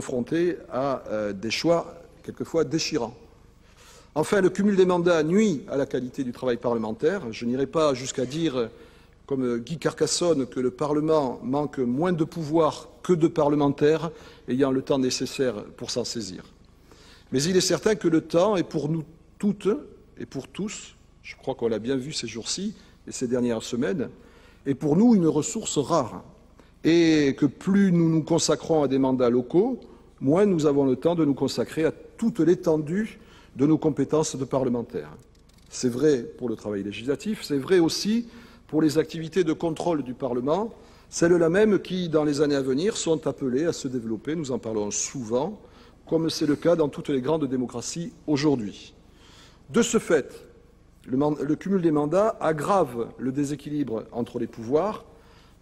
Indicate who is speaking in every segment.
Speaker 1: confrontés à des choix quelquefois déchirants. Enfin, le cumul des mandats nuit à la qualité du travail parlementaire. Je n'irai pas jusqu'à dire, comme Guy Carcassonne, que le Parlement manque moins de pouvoir que de parlementaires ayant le temps nécessaire pour s'en saisir. Mais il est certain que le temps est pour nous toutes et pour tous, je crois qu'on l'a bien vu ces jours-ci et ces dernières semaines, est pour nous une ressource rare. Et que plus nous nous consacrons à des mandats locaux, moins nous avons le temps de nous consacrer à toute l'étendue de nos compétences de parlementaires. C'est vrai pour le travail législatif, c'est vrai aussi pour les activités de contrôle du Parlement, celles-là même qui, dans les années à venir, sont appelées à se développer. Nous en parlons souvent, comme c'est le cas dans toutes les grandes démocraties aujourd'hui. De ce fait, le cumul des mandats aggrave le déséquilibre entre les pouvoirs,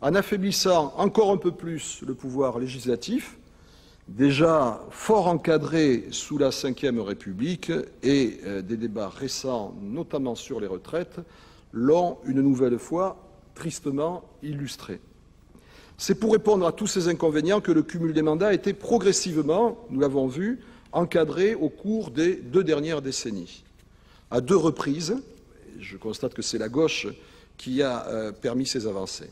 Speaker 1: en affaiblissant encore un peu plus le pouvoir législatif, déjà fort encadré sous la Ve République, et des débats récents, notamment sur les retraites, l'ont une nouvelle fois tristement illustré. C'est pour répondre à tous ces inconvénients que le cumul des mandats a été progressivement, nous l'avons vu, encadré au cours des 2 dernières décennies. À 2 reprises, je constate que c'est la gauche qui a permis ces avancées.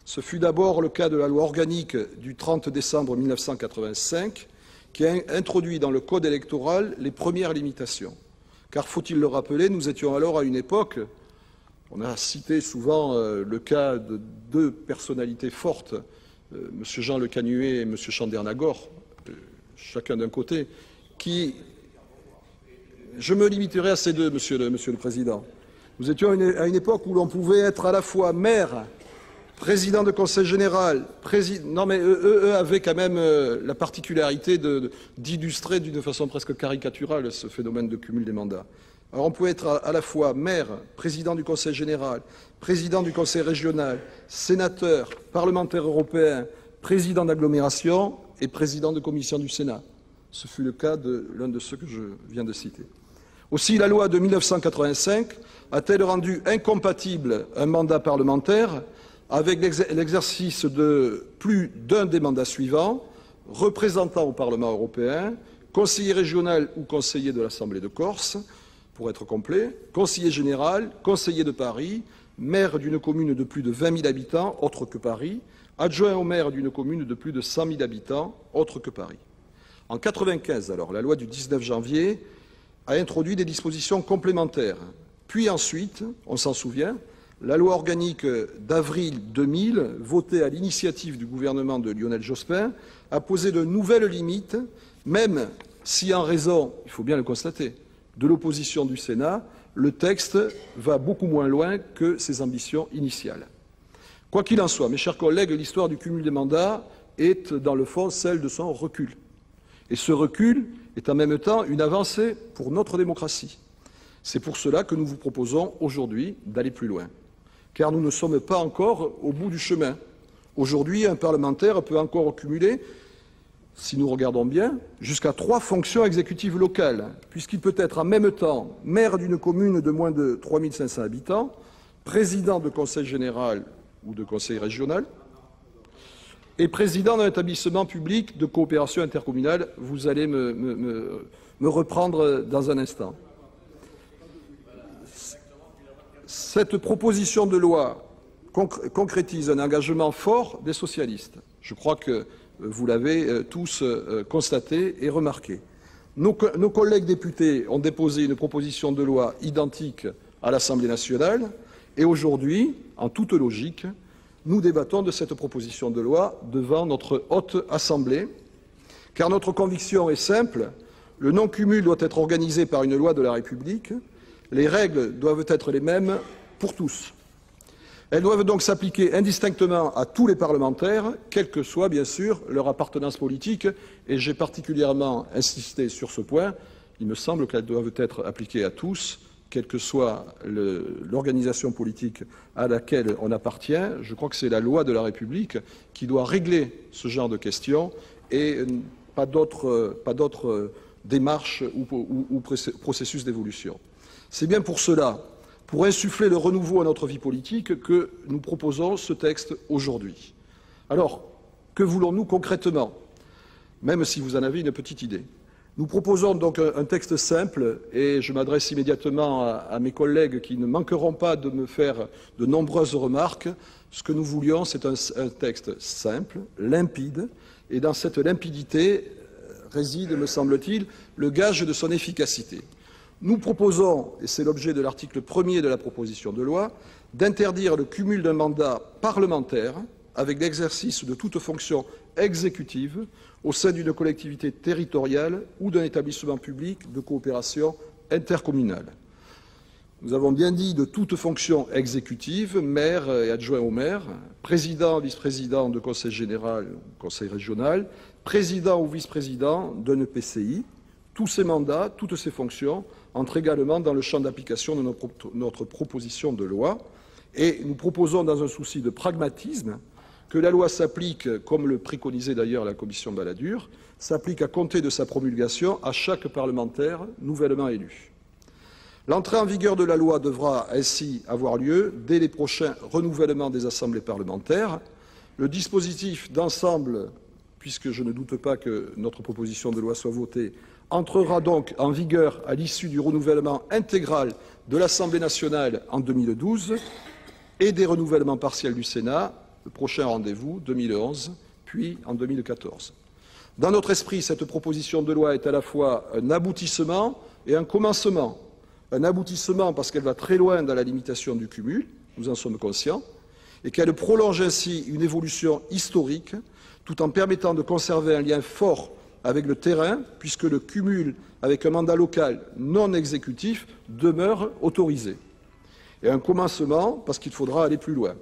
Speaker 1: Ce fut d'abord le cas de la loi organique du 30 décembre 1985 qui a introduit dans le code électoral les premières limitations. Car, faut-il le rappeler, nous étions alors à une époque, on a cité souvent le cas de 2 personnalités fortes, M. Jean Le Canuet et M. Chandernagor, chacun d'un côté, qui... Je me limiterai à ces 2, Monsieur le Président. Nous étions à une époque où l'on pouvait être à la fois maire, président de conseil général, non mais eux avaient quand même la particularité d'illustrer d'une façon presque caricaturale ce phénomène de cumul des mandats. Alors on pouvait être à la fois maire, président du conseil général, président du conseil régional, sénateur, parlementaire européen, président d'agglomération et président de commission du Sénat. Ce fut le cas de l'un de ceux que je viens de citer. Aussi, la loi de 1985 a-t-elle rendu incompatible un mandat parlementaire avec l'exercice de plus d'un des mandats suivants, représentant au Parlement européen, conseiller régional ou conseiller de l'Assemblée de Corse, pour être complet, conseiller général, conseiller de Paris, maire d'une commune de plus de 20 000 habitants, autre que Paris, adjoint au maire d'une commune de plus de 100 000 habitants, autre que Paris. En 1995, alors, la loi du 19 janvier a introduit des dispositions complémentaires. Puis ensuite, on s'en souvient, la loi organique d'avril 2000, votée à l'initiative du gouvernement de Lionel Jospin, a posé de nouvelles limites, même si en raison, il faut bien le constater, de l'opposition du Sénat, le texte va beaucoup moins loin que ses ambitions initiales. Quoi qu'il en soit, mes chers collègues, l'histoire du cumul des mandats est, dans le fond, celle de son recul. Et ce recul est en même temps une avancée pour notre démocratie. C'est pour cela que nous vous proposons aujourd'hui d'aller plus loin. Car nous ne sommes pas encore au bout du chemin. Aujourd'hui, un parlementaire peut encore cumuler, si nous regardons bien, jusqu'à 3 fonctions exécutives locales, puisqu'il peut être en même temps maire d'une commune de moins de 3 500 habitants, président de conseil général ou de conseil régional, et président d'un établissement public de coopération intercommunale. Vous allez me reprendre dans un instant. Cette proposition de loi concrétise un engagement fort des socialistes. Je crois que vous l'avez tous constaté et remarqué. Nos collègues députés ont déposé une proposition de loi identique à l'Assemblée nationale et aujourd'hui, en toute logique, nous débattons de cette proposition de loi devant notre haute assemblée, car notre conviction est simple, le non-cumul doit être organisé par une loi de la République, les règles doivent être les mêmes pour tous. Elles doivent donc s'appliquer indistinctement à tous les parlementaires, quelle que soit bien sûr leur appartenance politique, et j'ai particulièrement insisté sur ce point, il me semble qu'elles doivent être appliquées à tous, quelle que soit l'organisation politique à laquelle on appartient. Je crois que c'est la loi de la République qui doit régler ce genre de questions et pas d'autres démarches ou processus d'évolution. C'est bien pour cela, pour insuffler le renouveau à notre vie politique, que nous proposons ce texte aujourd'hui. Alors, que voulons-nous concrètement? Même si vous en avez une petite idée. Nous proposons donc un texte simple, et je m'adresse immédiatement à mes collègues qui ne manqueront pas de me faire de nombreuses remarques. Ce que nous voulions, c'est un texte simple, limpide, et dans cette limpidité réside, me semble-t-il, le gage de son efficacité. Nous proposons, et c'est l'objet de l'article 1er de la proposition de loi, d'interdire le cumul d'un mandat parlementaire avec l'exercice de toute fonction exécutive au sein d'une collectivité territoriale ou d'un établissement public de coopération intercommunale. Nous avons bien dit de toute fonction exécutive, maire et adjoint au maire, président, vice-président de conseil général ou conseil régional, président ou vice-président d'un EPCI. Tous ces mandats, toutes ces fonctions entrent également dans le champ d'application de notre proposition de loi. Et nous proposons, dans un souci de pragmatisme, que la loi s'applique, comme le préconisait d'ailleurs la commission Balladur, s'applique à compter de sa promulgation à chaque parlementaire nouvellement élu. L'entrée en vigueur de la loi devra ainsi avoir lieu dès les prochains renouvellements des assemblées parlementaires. Le dispositif d'ensemble, puisque je ne doute pas que notre proposition de loi soit votée, entrera donc en vigueur à l'issue du renouvellement intégral de l'Assemblée nationale en 2012 et des renouvellements partiels du Sénat, le prochain rendez-vous 2011, puis en 2014. Dans notre esprit, cette proposition de loi est à la fois un aboutissement et un commencement. Un aboutissement parce qu'elle va très loin dans la limitation du cumul, nous en sommes conscients, et qu'elle prolonge ainsi une évolution historique, tout en permettant de conserver un lien fort avec le terrain, puisque le cumul avec un mandat local non exécutif demeure autorisé. et un commencement parce qu'il faudra aller plus loin.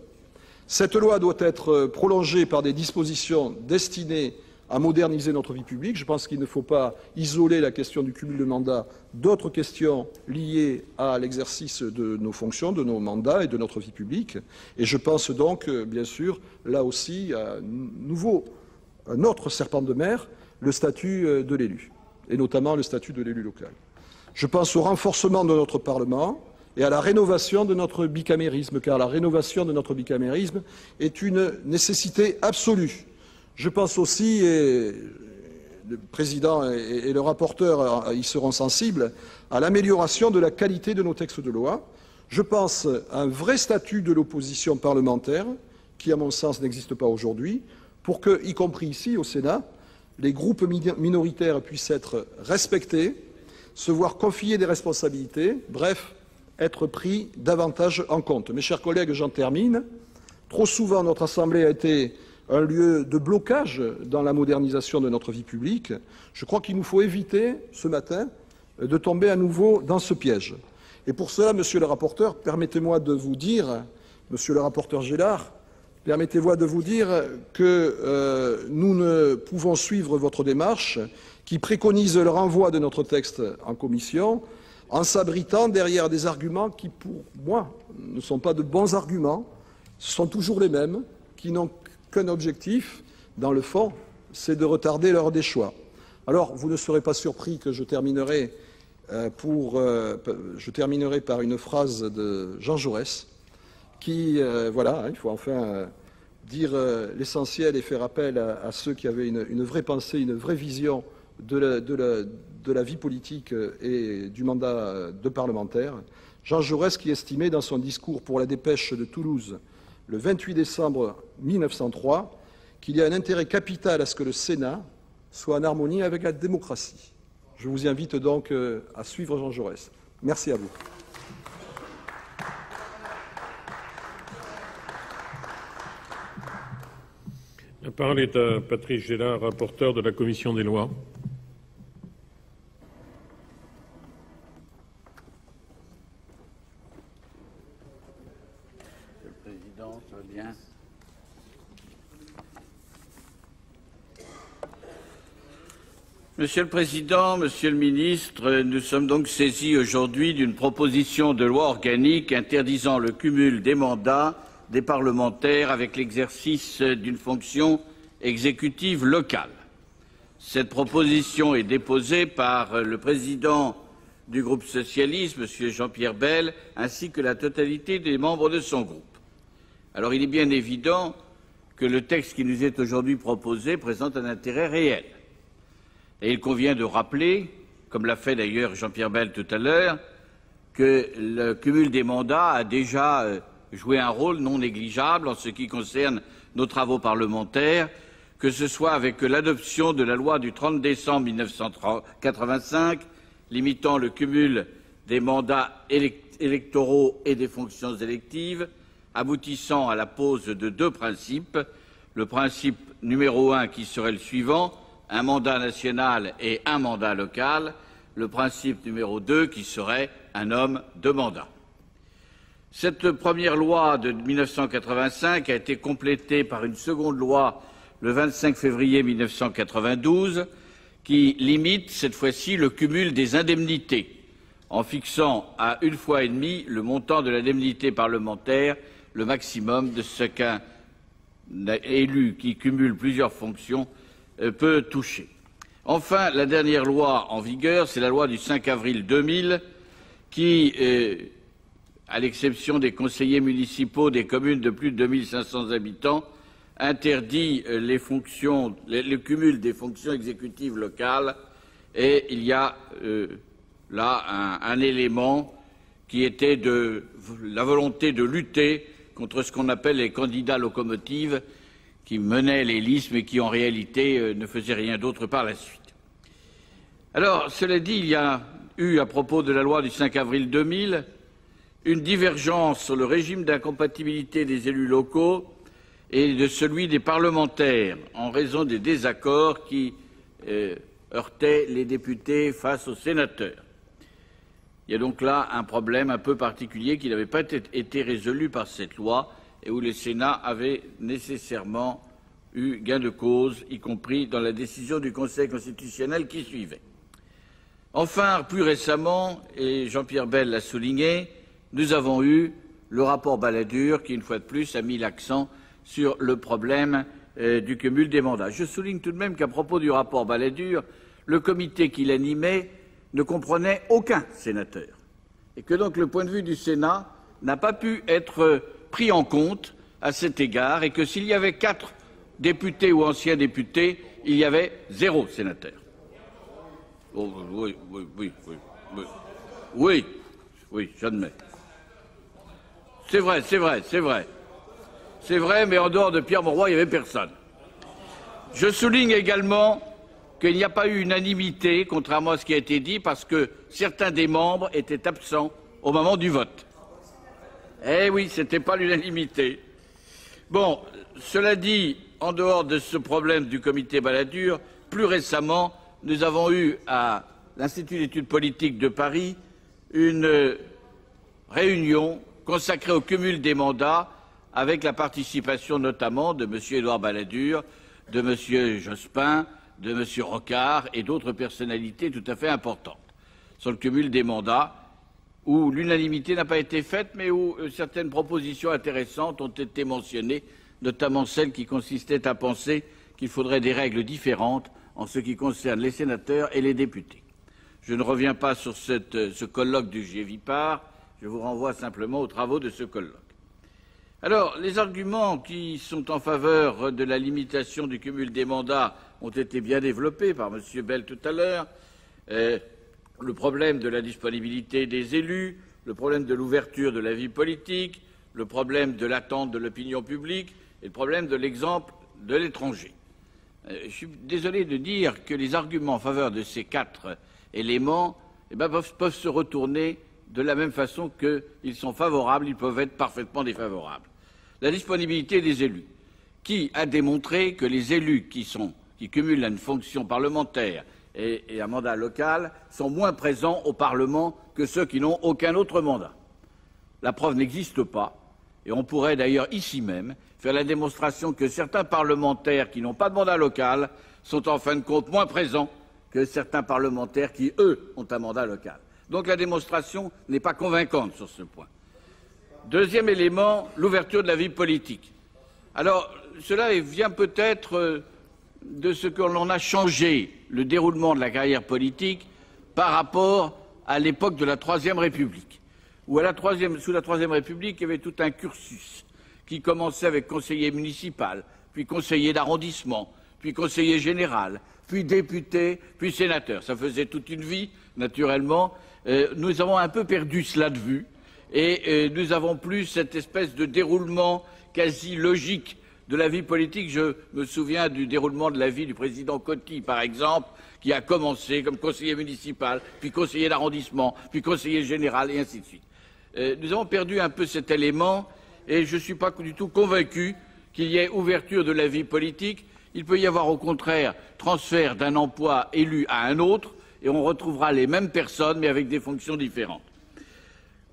Speaker 1: Cette loi doit être prolongée par des dispositions destinées à moderniser notre vie publique. Je pense qu'il ne faut pas isoler la question du cumul de mandats d'autres questions liées à l'exercice de nos fonctions, de nos mandats et de notre vie publique. Et je pense donc, bien sûr, là aussi, à un autre serpent de mer, le statut de l'élu, et notamment le statut de l'élu local. Je pense au renforcement de notre Parlement et à la rénovation de notre bicamérisme, car la rénovation de notre bicamérisme est une nécessité absolue. Je pense aussi, et le président et le rapporteur y seront sensibles, à l'amélioration de la qualité de nos textes de loi. Je pense à un vrai statut de l'opposition parlementaire, qui, à mon sens, n'existe pas aujourd'hui, pour que, y compris ici, au Sénat, les groupes minoritaires puissent être respectés, se voir confier des responsabilités, bref, être pris davantage en compte. Mes chers collègues, j'en termine. Trop souvent, notre Assemblée a été un lieu de blocage dans la modernisation de notre vie publique. Je crois qu'il nous faut éviter, ce matin, de tomber à nouveau dans ce piège. Et pour cela, monsieur le rapporteur, permettez-moi de vous dire, monsieur le rapporteur Gélard, permettez-moi de vous dire que nous ne pouvons suivre votre démarche qui préconise le renvoi de notre texte en commission en s'abritant derrière des arguments qui, pour moi, ne sont pas de bons arguments, ce sont toujours les mêmes, qui n'ont qu'un objectif, dans le fond, c'est de retarder l'heure des choix. Alors, vous ne serez pas surpris que je terminerai par une phrase de Jean Jaurès, qui, voilà, il faut enfin dire l'essentiel et faire appel à ceux qui avaient une vraie pensée, une vraie vision de la vie politique et du mandat de parlementaire. Jean Jaurès qui estimait dans son discours pour la Dépêche de Toulouse le 28 décembre 1903 qu'il y a un intérêt capital à ce que le Sénat soit en harmonie avec la démocratie. Je vous invite donc à suivre Jean Jaurès. Merci à vous.
Speaker 2: La parole est à Patrice Gélard, rapporteur de la Commission des lois.
Speaker 3: Monsieur le Président, ça va bien. Monsieur le Président, Monsieur le Ministre, nous sommes donc saisis aujourd'hui d'une proposition de loi organique interdisant le cumul des mandats des parlementaires avec l'exercice d'une fonction exécutive locale. Cette proposition est déposée par le président du groupe socialiste, M. Jean-Pierre Bel, ainsi que la totalité des membres de son groupe. Alors il est bien évident que le texte qui nous est aujourd'hui proposé présente un intérêt réel. Et il convient de rappeler, comme l'a fait d'ailleurs Jean-Pierre Bel tout à l'heure, que le cumul des mandats a déjà jouer un rôle non négligeable en ce qui concerne nos travaux parlementaires, que ce soit avec l'adoption de la loi du 30 décembre 1985 limitant le cumul des mandats électoraux et des fonctions électives, aboutissant à la pose de deux principes. Le principe numéro 1 qui serait le suivant, un mandat national et un mandat local. Le principe numéro 2 qui serait un homme, deux mandats. Cette première loi de 1985 a été complétée par une seconde loi le 25 février 1992 qui limite cette fois-ci le cumul des indemnités en fixant à 1,5 fois le montant de l'indemnité parlementaire, le maximum de ce qu'un élu qui cumule plusieurs fonctions peut toucher. Enfin, la dernière loi en vigueur, c'est la loi du 5 avril 2000 qui à l'exception des conseillers municipaux des communes de plus de 2500 habitants, interdit le cumul des fonctions exécutives locales. Et il y a là un élément qui était de la volonté de lutter contre ce qu'on appelle les candidats locomotives qui menaient les listes mais qui en réalité ne faisaient rien d'autre par la suite. Alors, cela dit, il y a eu, à propos de la loi du 5 avril 2000, une divergence sur le régime d'incompatibilité des élus locaux et de celui des parlementaires en raison des désaccords qui heurtaient les députés face aux sénateurs. Il y a donc là un problème un peu particulier qui n'avait pas été résolu par cette loi et où le Sénat avait nécessairement eu gain de cause, y compris dans la décision du Conseil constitutionnel qui suivait. Enfin, plus récemment, et Jean-Pierre Bel l'a souligné, nous avons eu le rapport Balladur qui, une fois de plus, a mis l'accent sur le problème du cumul des mandats. Je souligne tout de même qu'à propos du rapport Balladur, le comité qui l'animait ne comprenait aucun sénateur et que donc le point de vue du Sénat n'a pas pu être pris en compte à cet égard et que s'il y avait 4 députés ou anciens députés, il y avait 0 sénateur. Oh, oui, j'admets. C'est vrai, mais en dehors de Pierre Mauroy, il n'y avait personne. Je souligne également qu'il n'y a pas eu unanimité, contrairement à ce qui a été dit, parce que certains des membres étaient absents au moment du vote. Eh oui, ce n'était pas l'unanimité. Bon, cela dit, en dehors de ce problème du comité Balladur, plus récemment, nous avons eu à l'Institut d'études politiques de Paris une réunion consacrée au cumul des mandats avec la participation notamment de M. Édouard Balladur, de M. Jospin, de M. Rocard et d'autres personnalités tout à fait importantes sur le cumul des mandats, où l'unanimité n'a pas été faite, mais où certaines propositions intéressantes ont été mentionnées, notamment celle qui consistait à penser qu'il faudrait des règles différentes en ce qui concerne les sénateurs et les députés. Je ne reviens pas sur ce colloque du Gévipar, je vous renvoie simplement aux travaux de ce colloque. Alors, les arguments qui sont en faveur de la limitation du cumul des mandats ont été bien développés par M. Bel tout à l'heure. Le problème de la disponibilité des élus, le problème de l'ouverture de la vie politique, le problème de l'attente de l'opinion publique et le problème de l'exemple de l'étranger. Je suis désolé de dire que les arguments en faveur de ces 4 éléments peuvent se retourner de la même façon qu'ils sont favorables, ils peuvent être parfaitement défavorables. La disponibilité des élus. Qui a démontré que les élus qui cumulent une fonction parlementaire et un mandat local sont moins présents au Parlement que ceux qui n'ont aucun autre mandat? La preuve n'existe pas, et on pourrait d'ailleurs ici même faire la démonstration que certains parlementaires qui n'ont pas de mandat local sont en fin de compte moins présents que certains parlementaires qui, eux, ont un mandat local. Donc la démonstration n'est pas convaincante sur ce point. Deuxième élément, l'ouverture de la vie politique. Alors, cela vient peut-être de ce que l'on a changé le déroulement de la carrière politique par rapport à l'époque de la Troisième République, où sous la Troisième République, il y avait tout un cursus qui commençait avec conseiller municipal, puis conseiller d'arrondissement, puis conseiller général, puis député, puis sénateur. Ça faisait toute une vie, naturellement. Nous avons un peu perdu cela de vue et nous avons plus cette espèce de déroulement quasi logique de la vie politique. Je me souviens du déroulement de la vie du président Coty, par exemple, qui a commencé comme conseiller municipal, puis conseiller d'arrondissement, puis conseiller général, et ainsi de suite. Nous avons perdu un peu cet élément et je ne suis pas du tout convaincu qu'il y ait ouverture de la vie politique. Il peut y avoir au contraire transfert d'un emploi élu à un autre et on retrouvera les mêmes personnes mais avec des fonctions différentes.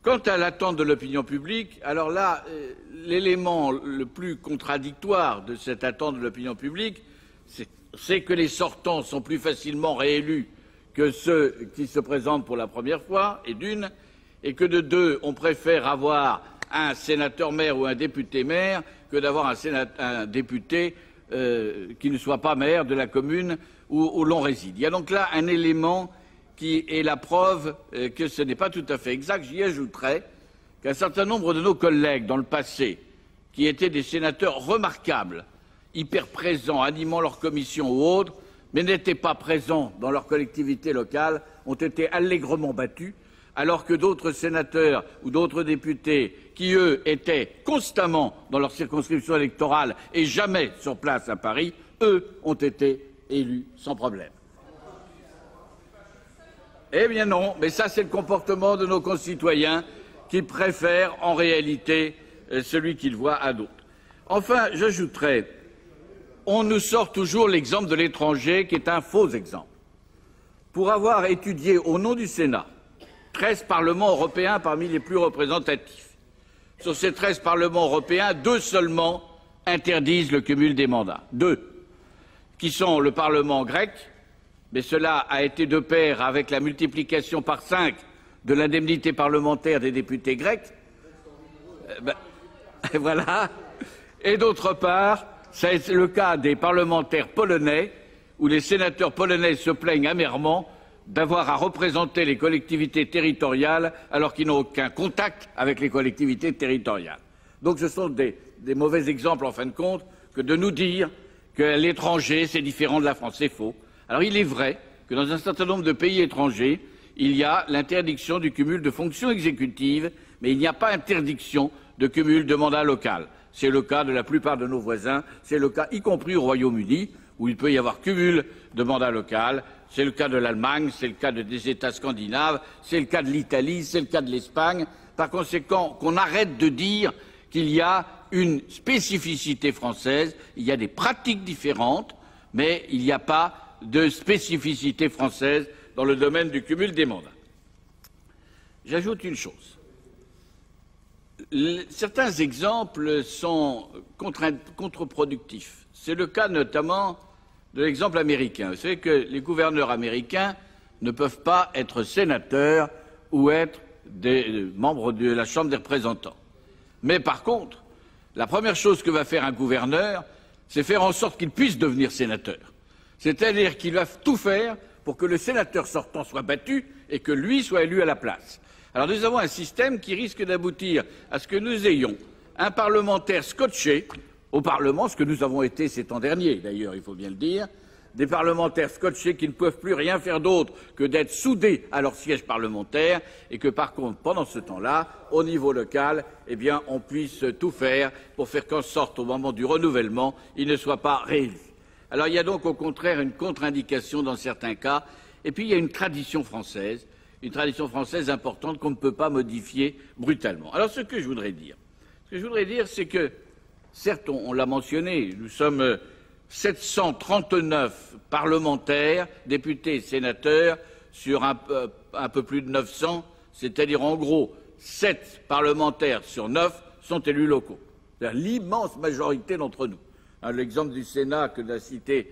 Speaker 3: Quant à l'attente de l'opinion publique, alors là, l'élément le plus contradictoire de cette attente de l'opinion publique, c'est que les sortants sont plus facilement réélus que ceux qui se présentent pour la première fois, et que de deux, on préfère avoir un sénateur-maire ou un député-maire que d'avoir un député qui ne soit pas maire de la commune où l'on réside. Il y a donc là un élément qui est la preuve que ce n'est pas tout à fait exact. J'y ajouterai qu'un certain nombre de nos collègues dans le passé, qui étaient des sénateurs remarquables, hyper présents, animant leurs commissions ou autres, mais n'étaient pas présents dans leur collectivité locale, ont été allègrement battus, alors que d'autres sénateurs ou d'autres députés qui, eux, étaient constamment dans leur circonscription électorale et jamais sur place à Paris, eux, ont été élus sans problème. Eh bien non, mais ça c'est le comportement de nos concitoyens qui préfèrent en réalité celui qu'ils voient à d'autres. Enfin, j'ajouterai, on nous sort toujours l'exemple de l'étranger qui est un faux exemple. Pour avoir étudié au nom du Sénat 13 parlements européens parmi les plus représentatifs. Sur ces 13 parlements européens, 2 seulement interdisent le cumul des mandats. 2, qui sont le Parlement grec, mais cela a été de pair avec la multiplication par 5 de l'indemnité parlementaire des députés grecs. Voilà. Et d'autre part, c'est le cas des parlementaires polonais, où les sénateurs polonais se plaignent amèrement d'avoir à représenter les collectivités territoriales alors qu'ils n'ont aucun contact avec les collectivités territoriales. Donc ce sont des mauvais exemples, en fin de compte, que de nous dire que l'étranger, c'est différent de la France. C'est faux. Alors il est vrai que dans un certain nombre de pays étrangers, il y a l'interdiction du cumul de fonctions exécutives, mais il n'y a pas interdiction de cumul de mandat local. C'est le cas de la plupart de nos voisins, c'est le cas y compris au Royaume-Uni, où il peut y avoir cumul de mandat local. C'est le cas de l'Allemagne, c'est le cas des États scandinaves, c'est le cas de l'Italie, c'est le cas de l'Espagne. Par conséquent, qu'on arrête de dire qu'il y a une spécificité française, il y a des pratiques différentes, mais il n'y a pas de spécificité française dans le domaine du cumul des mandats. J'ajoute une chose. Certains exemples sont contre-productifs. C'est le cas notamment de l'exemple américain. Vous savez que les gouverneurs américains ne peuvent pas être sénateurs ou être des membres de la Chambre des représentants. Mais par contre, la première chose que va faire un gouverneur, c'est faire en sorte qu'il puisse devenir sénateur. C'est-à-dire qu'il va tout faire pour que le sénateur sortant soit battu et que lui soit élu à la place. Alors nous avons un système qui risque d'aboutir à ce que nous ayons un parlementaire scotché au Parlement, ce que nous avons été ces temps derniers, d'ailleurs, il faut bien le dire, des parlementaires scotchés qui ne peuvent plus rien faire d'autre que d'être soudés à leur siège parlementaire et que, par contre, pendant ce temps-là, au niveau local, eh bien, on puisse tout faire pour faire qu'en sorte, au moment du renouvellement, il ne soit pas réélu. Alors, il y a donc, au contraire, une contre-indication dans certains cas. Et puis, il y a une tradition française importante qu'on ne peut pas modifier brutalement. Alors, ce que je voudrais dire, c'est que, certes, on l'a mentionné, nous sommes 739 parlementaires, députés et sénateurs, sur un peu plus de 900, c'est-à-dire en gros 7 parlementaires sur 9 sont élus locaux. C'est-à-dire l'immense majorité d'entre nous. L'exemple du Sénat que l'a cité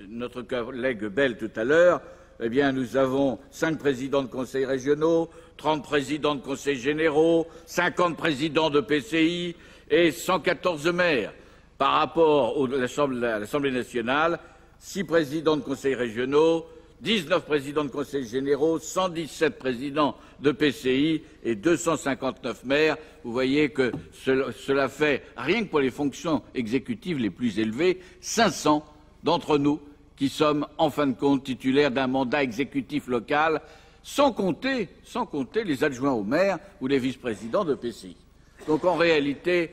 Speaker 3: notre collègue Bell tout à l'heure, eh bien, nous avons 5 présidents de conseils régionaux, 30 présidents de conseils généraux, 50 présidents de PCI et 114 maires. Par rapport à l'Assemblée nationale, 6 présidents de conseils régionaux, 19 présidents de conseils généraux, 117 présidents de PCI et 259 maires. Vous voyez que cela fait, rien que pour les fonctions exécutives les plus élevées, 500 d'entre nous qui sommes, en fin de compte, titulaires d'un mandat exécutif local, sans compter les adjoints au maire ou les vice-présidents de PCI. Donc, en réalité,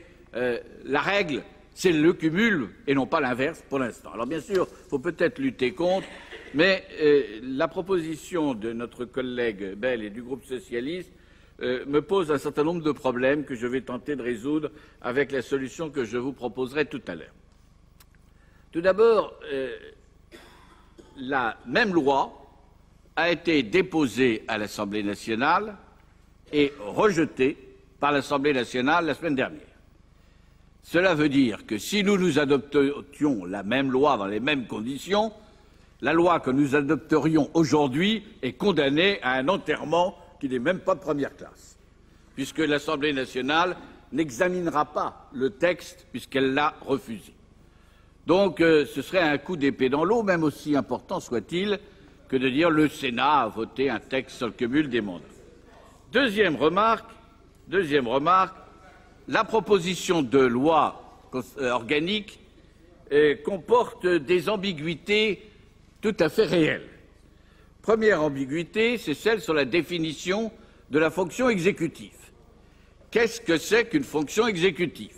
Speaker 3: la règle, c'est le cumul et non pas l'inverse pour l'instant. Alors, bien sûr, il faut peut-être lutter contre, mais la proposition de notre collègue Bell et du groupe socialiste me pose un certain nombre de problèmes que je vais tenter de résoudre avec la solution que je vous proposerai tout à l'heure. Tout d'abord, la même loi a été déposée à l'Assemblée nationale et rejetée par l'Assemblée nationale la semaine dernière. Cela veut dire que si nous adoptions la même loi dans les mêmes conditions, la loi que nous adopterions aujourd'hui est condamnée à un enterrement qui n'est même pas de première classe, puisque l'Assemblée nationale n'examinera pas le texte puisqu'elle l'a refusé. Donc ce serait un coup d'épée dans l'eau, même aussi important soit-il, que de dire le Sénat a voté un texte sur le cumul des mandats. Deuxième remarque, la proposition de loi organique comporte des ambiguïtés tout à fait réelles. Première ambiguïté, c'est celle sur la définition de la fonction exécutive. Qu'est-ce que c'est qu'une fonction exécutive?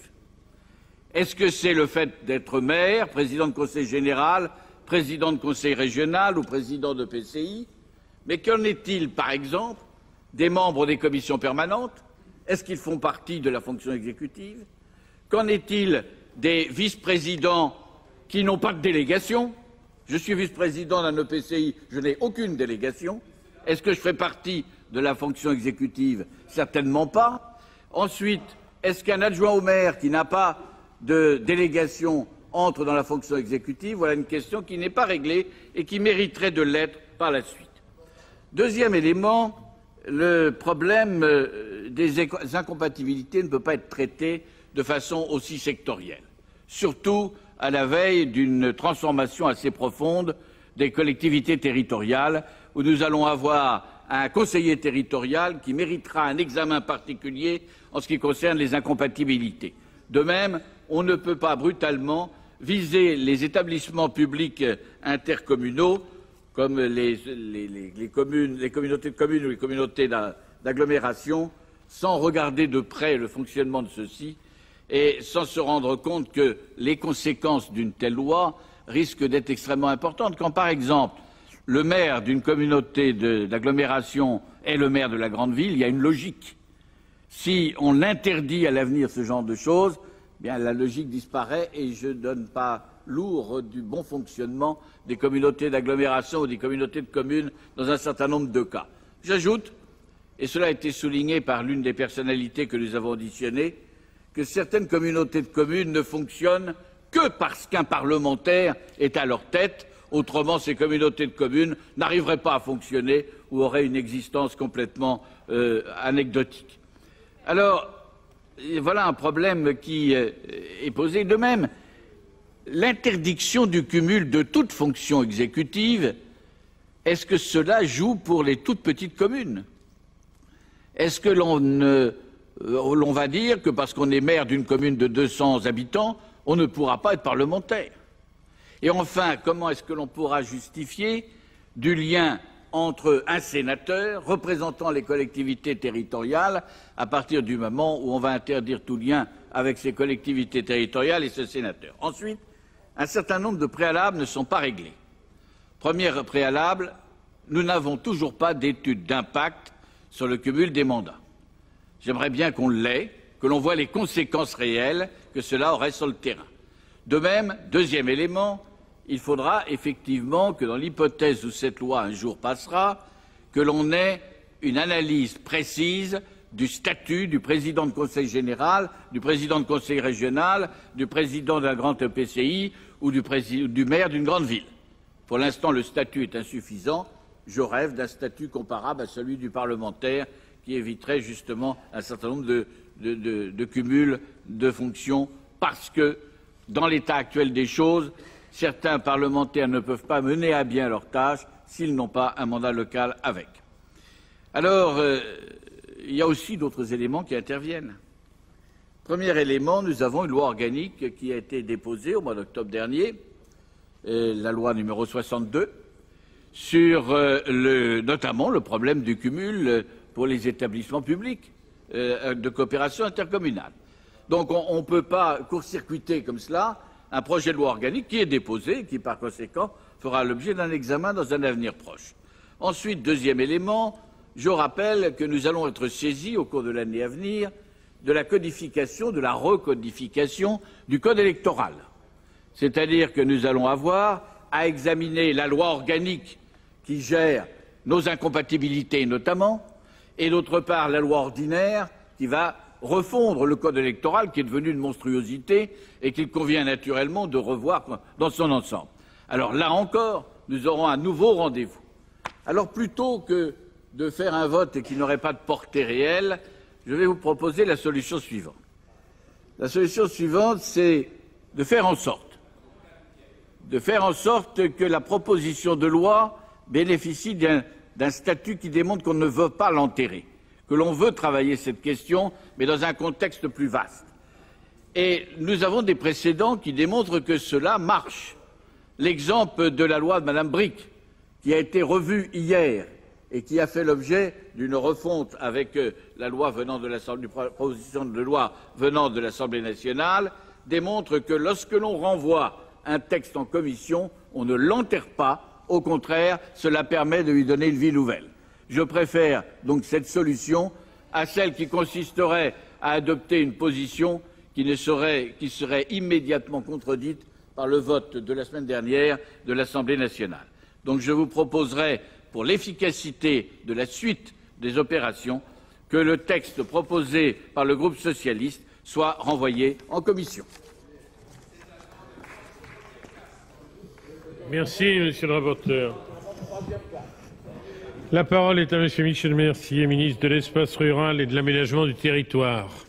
Speaker 3: Est-ce que c'est le fait d'être maire, président de conseil général, président de conseil régional ou président de PCI? Mais qu'en est-il, par exemple, des membres des commissions permanentes? Est-ce qu'ils font partie de la fonction exécutive? Qu'en est-il des vice-présidents qui n'ont pas de délégation? Je suis vice-président d'un EPCI, je n'ai aucune délégation. Est-ce que je fais partie de la fonction exécutive? Certainement pas. Ensuite, est-ce qu'un adjoint au maire qui n'a pas de délégation entre dans la fonction exécutive? Voilà une question qui n'est pas réglée et qui mériterait de l'être par la suite. Deuxième élément, le problème des incompatibilités ne peut pas être traité de façon aussi sectorielle, surtout à la veille d'une transformation assez profonde des collectivités territoriales, où nous allons avoir un conseiller territorial qui méritera un examen particulier en ce qui concerne les incompatibilités. De même, on ne peut pas brutalement viser les établissements publics intercommunaux, comme les communautés de communes ou les communautés d'agglomération, sans regarder de près le fonctionnement de ceux-ci et sans se rendre compte que les conséquences d'une telle loi risquent d'être extrêmement importantes. Quand, par exemple, le maire d'une communauté d'agglomération est le maire de la grande ville, il y a une logique. Si on interdit à l'avenir ce genre de choses, bien la logique disparaît et je ne donne pas lourd du bon fonctionnement des communautés d'agglomération ou des communautés de communes dans un certain nombre de cas. J'ajoute, et cela a été souligné par l'une des personnalités que nous avons auditionnées, que certaines communautés de communes ne fonctionnent que parce qu'un parlementaire est à leur tête. Autrement, ces communautés de communes n'arriveraient pas à fonctionner ou auraient une existence complètement anecdotique. Alors, voilà un problème qui est posé. De même, l'interdiction du cumul de toute fonction exécutive, est-ce que cela joue pour les toutes petites communes? Est-ce que l'on va dire que parce qu'on est maire d'une commune de 200 habitants, on ne pourra pas être parlementaire? Et enfin, comment est-ce que l'on pourra justifier du lien entre un sénateur représentant les collectivités territoriales à partir du moment où on va interdire tout lien avec ces collectivités territoriales et ce sénateur? Ensuite, un certain nombre de préalables ne sont pas réglés. Premier préalable, nous n'avons toujours pas d'étude d'impact sur le cumul des mandats. J'aimerais bien qu'on l'ait, que l'on voit les conséquences réelles que cela aurait sur le terrain. De même, deuxième élément, il faudra effectivement que dans l'hypothèse où cette loi un jour passera, que l'on ait une analyse précise du statut du président de conseil général, du président de conseil régional, du président d'un grand EPCI ou du maire d'une grande ville. Pour l'instant, le statut est insuffisant. Je rêve d'un statut comparable à celui du parlementaire qui éviterait justement un certain nombre de cumuls de fonctions parce que, dans l'état actuel des choses, certains parlementaires ne peuvent pas mener à bien leurs tâches s'ils n'ont pas un mandat local avec. Alors, il y a aussi d'autres éléments qui interviennent. Premier élément, nous avons une loi organique qui a été déposée au mois d'octobre dernier, la loi numéro 62, sur notamment le problème du cumul pour les établissements publics de coopération intercommunale. Donc on ne peut pas court-circuiter comme cela un projet de loi organique qui est déposé et qui, par conséquent, fera l'objet d'un examen dans un avenir proche. Ensuite, deuxième élément, je rappelle que nous allons être saisis au cours de l'année à venir de la codification, de la recodification du code électoral. C'est-à-dire que nous allons avoir à examiner la loi organique qui gère nos incompatibilités notamment, et d'autre part la loi ordinaire qui va refondre le code électoral qui est devenu une monstruosité et qu'il convient naturellement de revoir dans son ensemble. Alors là encore, nous aurons un nouveau rendez-vous. Alors plutôt que de faire un vote qui n'aurait pas de portée réelle, je vais vous proposer la solution suivante. La solution suivante, c'est de faire en sorte que la proposition de loi bénéficie d'un statut qui démontre qu'on ne veut pas l'enterrer, que l'on veut travailler cette question, mais dans un contexte plus vaste. Et nous avons des précédents qui démontrent que cela marche. L'exemple de la loi de Mme Bricq, qui a été revue hier et qui a fait l'objet d'une refonte avec la loi venant de l'Assemblée, proposition de loi venant de l'Assemblée nationale, démontre que lorsque l'on renvoie un texte en commission, on ne l'enterre pas, au contraire, cela permet de lui donner une vie nouvelle. Je préfère donc cette solution à celle qui consisterait à adopter une position qui serait immédiatement contredite par le vote de la semaine dernière de l'Assemblée nationale. Donc je vous proposerai, pour l'efficacité de la suite des opérations, que le texte proposé par le groupe socialiste soit renvoyé en commission.
Speaker 2: Merci, monsieur le rapporteur. La parole est à monsieur Michel Mercier, ministre de l'Espace rural et de l'Aménagement du territoire.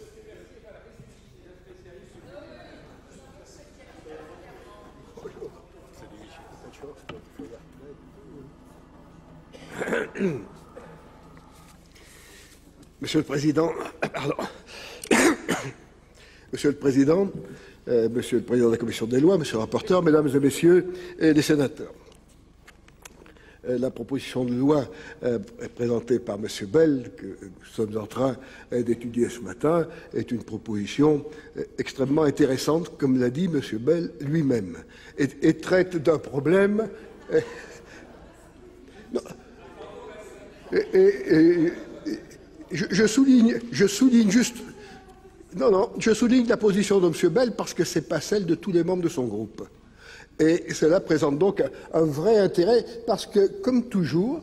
Speaker 4: Monsieur le Président, Monsieur le Président, Monsieur le Président de la Commission des lois, Monsieur le rapporteur, Mesdames et Messieurs les sénateurs. La proposition de loi présentée par M. Bell, que nous sommes en train d'étudier ce matin, est une proposition extrêmement intéressante, comme l'a dit M. Bell lui-même, et traite d'un problème. Je souligne juste. Je souligne la position de M. Bell parce que ce n'est pas celle de tous les membres de son groupe. Et cela présente donc un vrai intérêt parce que, comme toujours,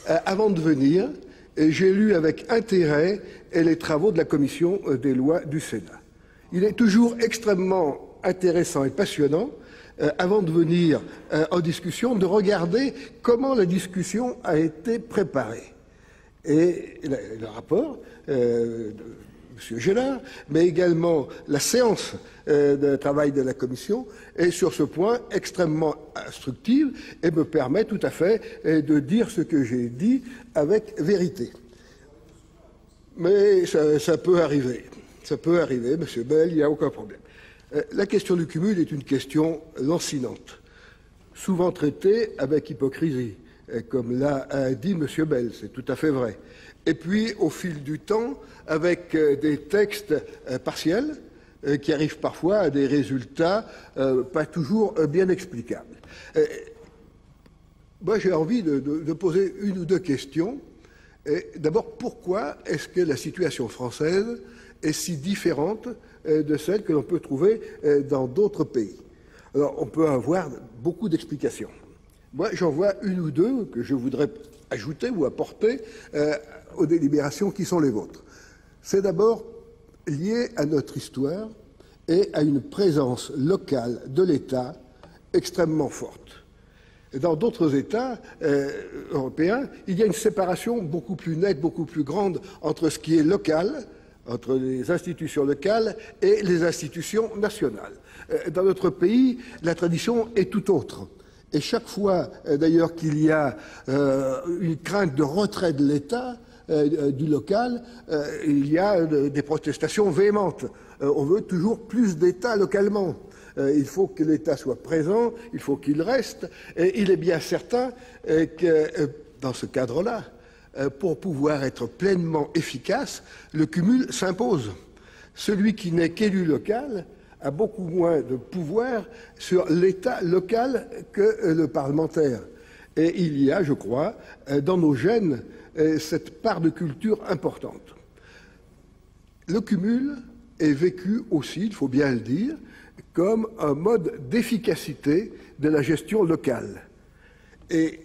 Speaker 4: avant de venir, j'ai lu avec intérêt les travaux de la Commission des lois du Sénat. Il est toujours extrêmement intéressant et passionnant, avant de venir en discussion, de regarder comment la discussion a été préparée. Et le rapport de M. Gélard, mais également la séance de travail de la Commission est sur ce point extrêmement instructive et me permet tout à fait de dire ce que j'ai dit avec vérité. Mais ça peut arriver. Ça peut arriver, M. Bell, il n'y a aucun problème. La question du cumul est une question lancinante, souvent traitée avec hypocrisie, comme l'a dit M. Bell, c'est tout à fait vrai. Et puis, au fil du temps, avec des textes partiels qui arrivent parfois à des résultats pas toujours bien explicables. Moi, j'ai envie de poser une ou deux questions. D'abord, pourquoi est-ce que la situation française est si différente de celle que l'on peut trouver dans d'autres pays? Alors, on peut avoir beaucoup d'explications. Moi, j'en vois une ou deux que je voudrais ajouter ou apporter aux délibérations qui sont les vôtres. C'est d'abord lié à notre histoire et à une présence locale de l'État extrêmement forte. Dans d'autres États européens, il y a une séparation beaucoup plus nette, beaucoup plus grande entre ce qui est local, entre les institutions locales et les institutions nationales. Dans notre pays, la tradition est tout autre. Et chaque fois, d'ailleurs, qu'il y a une crainte de retrait de l'État, du local, il y a des protestations véhémentes. On veut toujours plus d'État localement. Il faut que l'État soit présent, il faut qu'il reste. Et il est bien certain que, dans ce cadre-là, pour pouvoir être pleinement efficace, le cumul s'impose. Celui qui n'est qu'élu local a beaucoup moins de pouvoir sur l'État local que le parlementaire. Et il y a, je crois, dans nos gènes, cette part de culture importante. Le cumul est vécu aussi, il faut bien le dire, comme un mode d'efficacité de la gestion locale. Et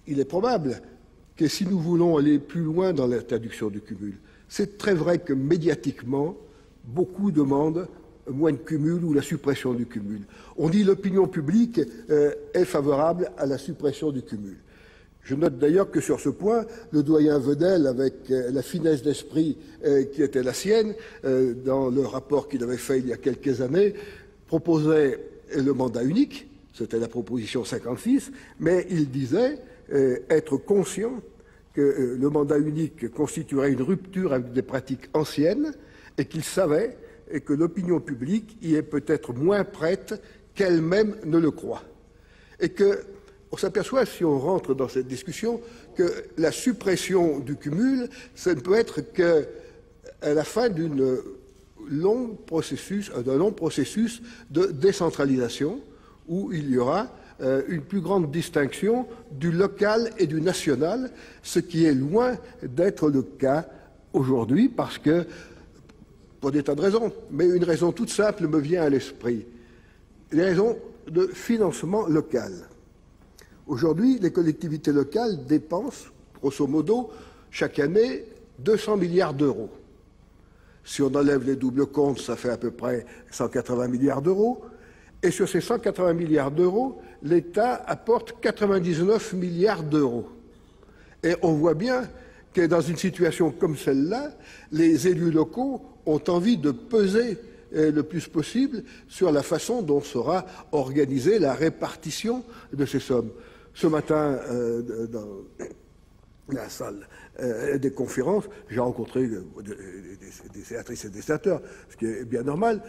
Speaker 4: il est probable que si nous voulons aller plus loin dans l'interdiction du cumul, c'est très vrai que médiatiquement, beaucoup demandent moins de cumul ou la suppression du cumul. On dit que l'opinion publique est favorable à la suppression du cumul. Je note d'ailleurs que sur ce point, le doyen Vedel, avec la finesse d'esprit qui était la sienne, dans le rapport qu'il avait fait il y a quelques années, proposait le mandat unique, c'était la proposition 56, mais il disait être conscient que le mandat unique constituerait une rupture avec des pratiques anciennes et qu'il savait que l'opinion publique y est peut-être moins prête qu'elle-même ne le croit. Et que on s'aperçoit, si on rentre dans cette discussion, que la suppression du cumul, ça ne peut être qu'à la fin d'un long processus de décentralisation, où il y aura une plus grande distinction du local et du national, ce qui est loin d'être le cas aujourd'hui, parce que, pour des tas de raisons, mais une raison toute simple me vient à l'esprit, les raisons de financement local. Aujourd'hui, les collectivités locales dépensent, grosso modo, chaque année 200 milliards d'euros. Si on enlève les doubles comptes, ça fait à peu près 180 milliards d'euros. Et sur ces 180 milliards d'euros, l'État apporte 99 milliards d'euros. Et on voit bien que dans une situation comme celle-là, les élus locaux ont envie de peser le plus possible sur la façon dont sera organisée la répartition de ces sommes. Ce matin, dans la salle des conférences, j'ai rencontré des sénatrices et des sénateurs, ce qui est bien normal.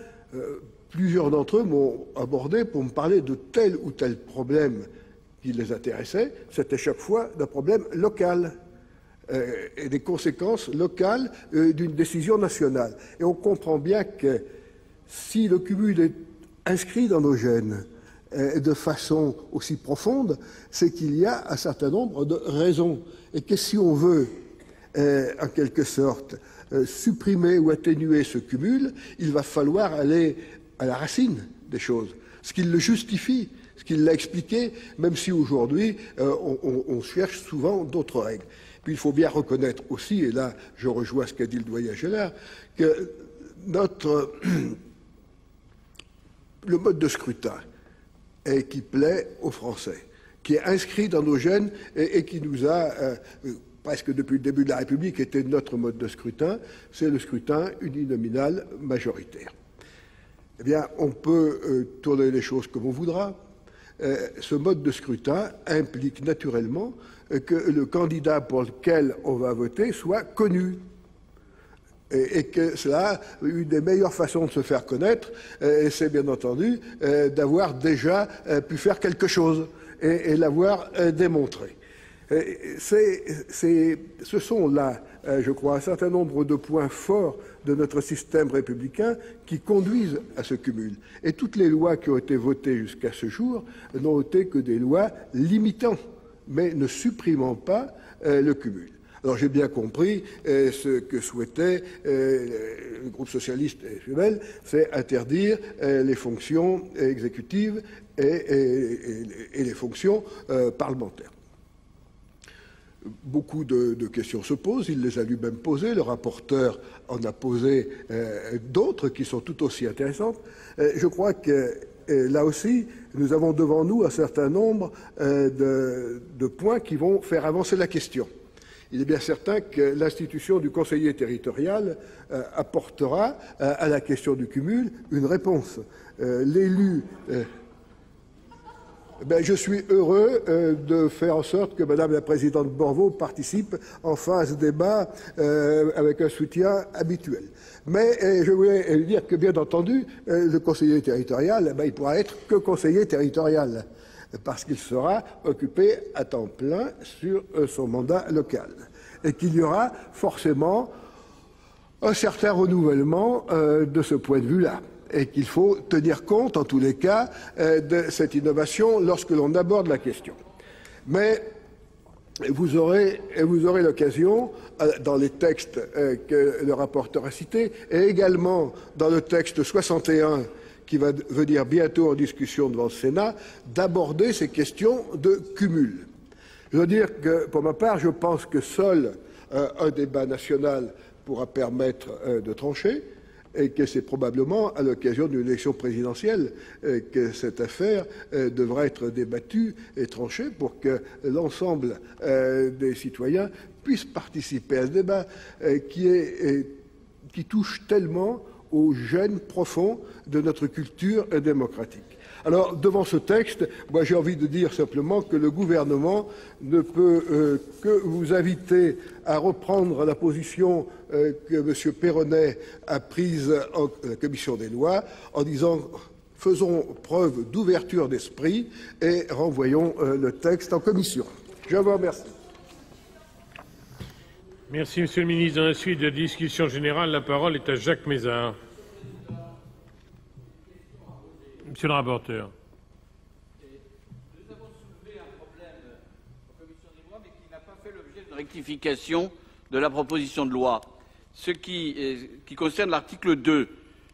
Speaker 4: Plusieurs d'entre eux m'ont abordé pour me parler de tel ou tel problème qui les intéressait. C'était chaque fois d'un problème local et des conséquences locales d'une décision nationale. Et on comprend bien que si le cumul est inscrit dans nos gènes de façon aussi profonde, c'est qu'il y a un certain nombre de raisons. Et que si on veut, en quelque sorte, supprimer ou atténuer ce cumul, il va falloir aller à la racine des choses, ce qui le justifie, ce qui l'a expliqué, même si aujourd'hui on cherche souvent d'autres règles. Puis il faut bien reconnaître aussi, et là je rejoins ce qu'a dit le doyen Gélard, que le mode de scrutin qui plaît aux Français, qui est inscrit dans nos gènes et qui nous a, presque depuis le début de la République, été notre mode de scrutin, c'est le scrutin uninominal majoritaire. Eh bien, on peut tourner les choses comme on voudra. Ce mode de scrutin implique naturellement que le candidat pour lequel on va voter soit connu. Et que cela, une des meilleures façons de se faire connaître, c'est bien entendu d'avoir déjà pu faire quelque chose et l'avoir démontré. Ce sont là, je crois, un certain nombre de points forts de notre système républicain qui conduisent à ce cumul. Et toutes les lois qui ont été votées jusqu'à ce jour n'ont été que des lois limitant, mais ne supprimant pas le cumul. Alors j'ai bien compris ce que souhaitait le groupe socialiste et FML, c'est interdire les fonctions exécutives et les fonctions parlementaires. Beaucoup de questions se posent, il les a lui-même posées, le rapporteur en a posé d'autres qui sont tout aussi intéressantes. Je crois que là aussi, nous avons devant nous un certain nombre de points qui vont faire avancer la question. Il est bien certain que l'institution du conseiller territorial apportera à la question du cumul une réponse. L'élu... je suis heureux de faire en sorte que Madame la Présidente Borvo participe enfin à ce débat avec un soutien habituel. Mais je voulais dire que, bien entendu, le conseiller territorial, il pourra être que conseiller territorial, parce qu'il sera occupé à temps plein sur son mandat local. Et qu'il y aura forcément un certain renouvellement de ce point de vue-là. Et qu'il faut tenir compte, en tous les cas, de cette innovation lorsque l'on aborde la question. Mais vous aurez l'occasion, dans les textes que le rapporteur a cités, et également dans le texte 61, qui va venir bientôt en discussion devant le Sénat, d'aborder ces questions de cumul. Je veux dire que, pour ma part, je pense que seul un débat national pourra permettre de trancher, et que c'est probablement à l'occasion d'une élection présidentielle que cette affaire devra être débattue et tranchée pour que l'ensemble des citoyens puissent participer à ce débat qui touche tellement aux gènes profonds de notre culture démocratique. Alors, devant ce texte, moi j'ai envie de dire simplement que le gouvernement ne peut que vous inviter à reprendre la position que M. Perronnet a prise en commission des lois, en disant faisons preuve d'ouverture d'esprit et renvoyons le texte en commission. Je vous remercie.
Speaker 2: Merci, Monsieur le Ministre. Dans la suite de la discussion générale, la parole est à Jacques Mézard. Monsieur le rapporteur.
Speaker 3: Nous avons soulevé un problème en commission des lois, mais qui n'a pas fait l'objet de rectification de la proposition de loi. Ce qui concerne l'article 2.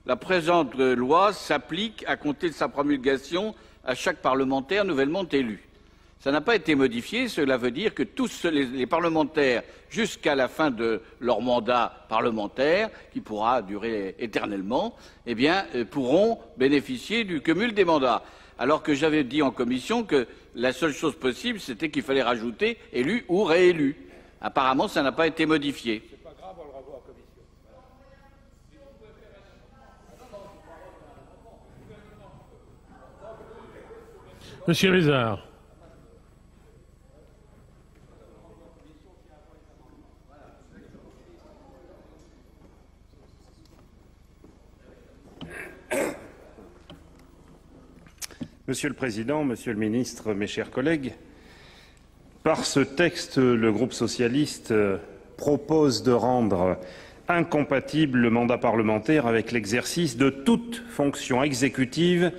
Speaker 3: La présente loi s'applique à compter de sa promulgation à chaque parlementaire nouvellement élu. Ça n'a pas été modifié. Cela veut dire que tous les parlementaires, jusqu'à la fin de leur mandat parlementaire, qui pourra durer éternellement, eh bien, pourront bénéficier du cumul des mandats. Alors que j'avais dit en commission que la seule chose possible, c'était qu'il fallait rajouter élu ou réélu. Apparemment, ça n'a pas été modifié. C'est pas grave, on le revoit en commission.
Speaker 2: Monsieur Mézard.
Speaker 5: Monsieur le Président, Monsieur le Ministre, mes chers collègues, par ce texte, le groupe socialiste propose de rendre incompatible le mandat parlementaire avec l'exercice de toute fonction exécutive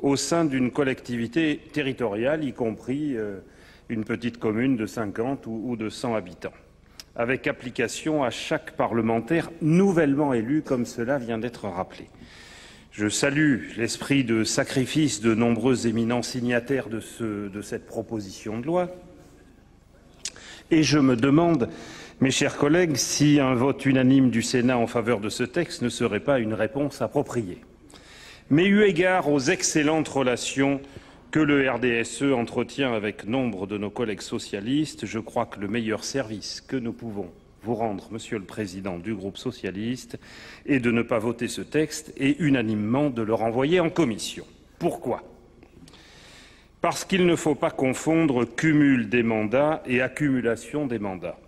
Speaker 5: au sein d'une collectivité territoriale, y compris une petite commune de 50 ou de 100 habitants, avec application à chaque parlementaire nouvellement élu, comme cela vient d'être rappelé. Je salue l'esprit de sacrifice de nombreux éminents signataires de cette proposition de loi. Et je me demande, mes chers collègues, si un vote unanime du Sénat en faveur de ce texte ne serait pas une réponse appropriée. Mais eu égard aux excellentes relations que le RDSE entretient avec nombre de nos collègues socialistes, je crois que le meilleur service que nous pouvons vous rendre, Monsieur le Président du groupe socialiste, est de ne pas voter ce texte et unanimement de le renvoyer en commission. Pourquoi ? Parce qu'il ne faut pas confondre cumul des mandats et accumulation des mandats.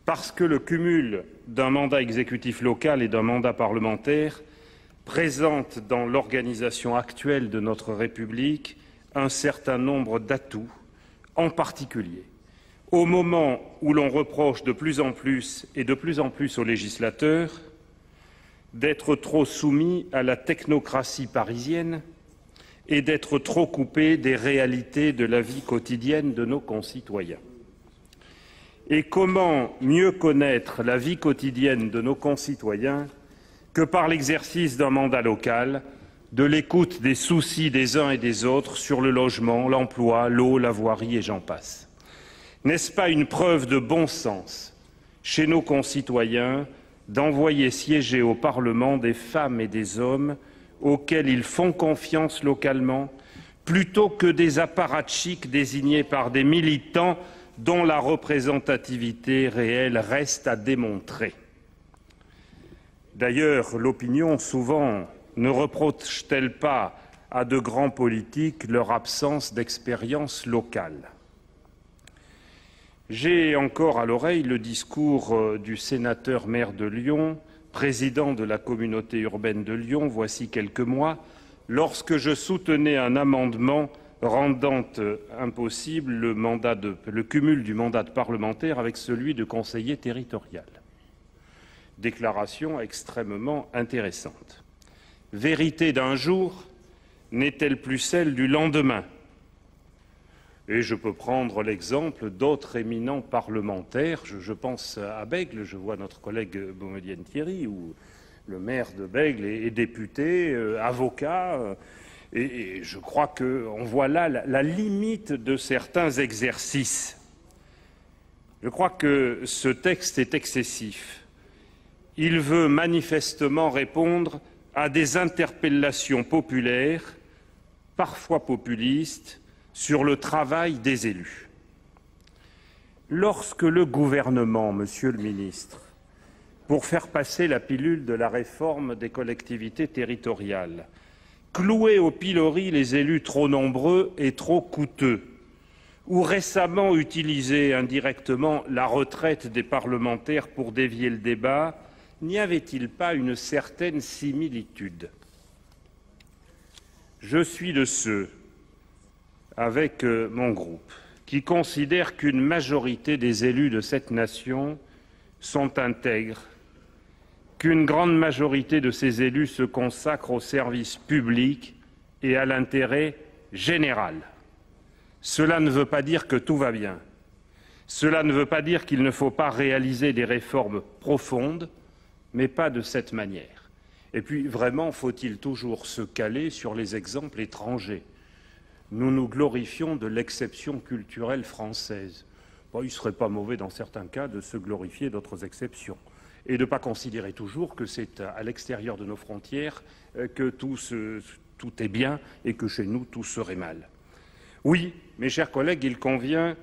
Speaker 5: Parce que le cumul d'un mandat exécutif local et d'un mandat parlementaire présente dans l'organisation actuelle de notre République un certain nombre d'atouts, en particulier au moment où l'on reproche de plus en plus aux législateurs d'être trop soumis à la technocratie parisienne et d'être trop coupés des réalités de la vie quotidienne de nos concitoyens. Et comment mieux connaître la vie quotidienne de nos concitoyens que par l'exercice d'un mandat local, de l'écoute des soucis des uns et des autres sur le logement, l'emploi, l'eau, la voirie et j'en passe. N'est-ce pas une preuve de bon sens chez nos concitoyens d'envoyer siéger au Parlement des femmes et des hommes auxquels ils font confiance localement, plutôt que des apparatchiks désignés par des militants dont la représentativité réelle reste à démontrer? D'ailleurs, l'opinion, souvent, ne reproche-t-elle pas à de grands politiques leur absence d'expérience locale? J'ai encore à l'oreille le discours du sénateur maire de Lyon, président de la communauté urbaine de Lyon, voici quelques mois, lorsque je soutenais un amendement rendant impossible le cumul du mandat de parlementaire avec celui de conseiller territorial. Déclaration extrêmement intéressante. Vérité d'un jour n'est-elle plus celle du lendemain? Et je peux prendre l'exemple d'autres éminents parlementaires. Je pense à Bègles, je vois notre collègue Boumedienne-Thierry, où le maire de Bègles est député, avocat, et je crois qu'on voit là la limite de certains exercices. Je crois que ce texte est excessif. Il veut manifestement répondre à des interpellations populaires, parfois populistes, sur le travail des élus. Lorsque le gouvernement, Monsieur le ministre, pour faire passer la pilule de la réforme des collectivités territoriales, clouait au pilori les élus trop nombreux et trop coûteux, ou récemment utilisé indirectement la retraite des parlementaires pour dévier le débat, n'y avait-il pas une certaine similitude? Je suis de ceux, avec mon groupe, qui considèrent qu'une majorité des élus de cette nation sont intègres, qu'une grande majorité de ces élus se consacrent au service public et à l'intérêt général. Cela ne veut pas dire que tout va bien. Cela ne veut pas dire qu'il ne faut pas réaliser des réformes profondes, mais pas de cette manière. Et puis, vraiment, faut-il toujours se caler sur les exemples étrangers? nous nous glorifions de l'exception culturelle française. Bon, il ne serait pas mauvais dans certains cas de se glorifier d'autres exceptions et de ne pas considérer toujours que c'est à l'extérieur de nos frontières que tout est bien et que chez nous tout serait mal. Oui, mes chers collègues, il convient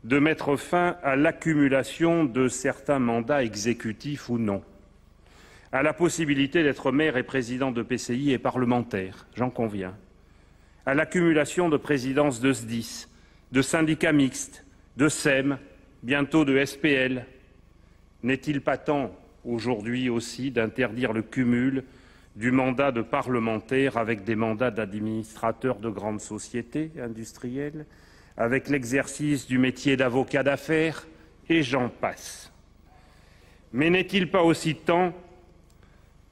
Speaker 5: de mettre fin à l'accumulation de certains mandats exécutifs ou non, à la possibilité d'être maire et président de PCI et parlementaire, j'en conviens, à l'accumulation de présidences de SDIS, de syndicats mixtes, de SEM, bientôt de SPL. N'est-il pas temps, aujourd'hui aussi, d'interdire le cumul du mandat de parlementaire avec des mandats d'administrateur de grandes sociétés industrielles, avec l'exercice du métier d'avocat d'affaires, et j'en passe. Mais n'est-il pas aussi temps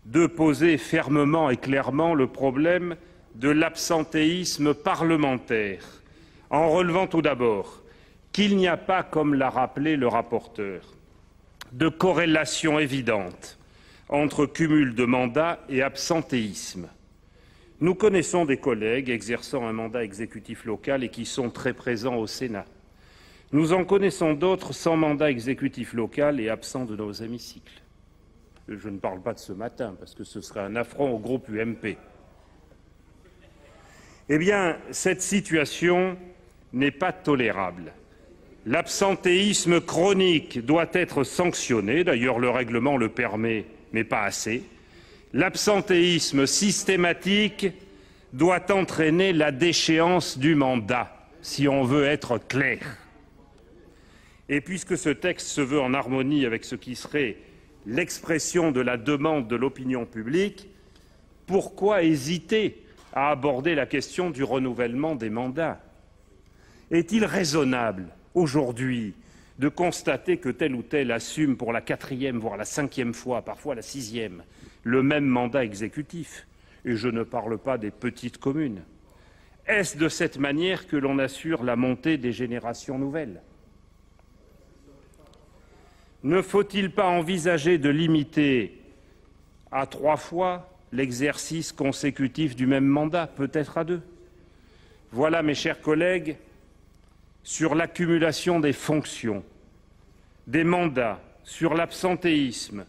Speaker 5: de poser fermement et clairement le problème de l'absentéisme parlementaire, en relevant tout d'abord qu'il n'y a pas, comme l'a rappelé le rapporteur, de corrélation évidente entre cumul de mandats et absentéisme. Nous connaissons des collègues exerçant un mandat exécutif local et qui sont très présents au Sénat. Nous en connaissons d'autres sans mandat exécutif local et absents de nos hémicycles. Je ne parle pas de ce matin, parce que ce serait un affront au groupe UMP. Eh bien, cette situation n'est pas tolérable. L'absentéisme chronique doit être sanctionné, d'ailleurs le règlement le permet, mais pas assez. L'absentéisme systématique doit entraîner la déchéance du mandat, si on veut être clair. Et puisque ce texte se veut en harmonie avec ce qui serait l'expression de la demande de l'opinion publique, pourquoi hésiter à aborder la question du renouvellement des mandats? Est-il raisonnable, aujourd'hui, de constater que tel ou tel assume pour la 4e, voire la 5e fois, parfois la 6e, le même mandat exécutif? Et je ne parle pas des petites communes. Est-ce de cette manière que l'on assure la montée des générations nouvelles? Ne faut-il pas envisager de limiter à 3 fois l'exercice consécutif du même mandat, peut-être à 2? Voilà, mes chers collègues, sur l'accumulation des fonctions, des mandats, sur l'absentéisme,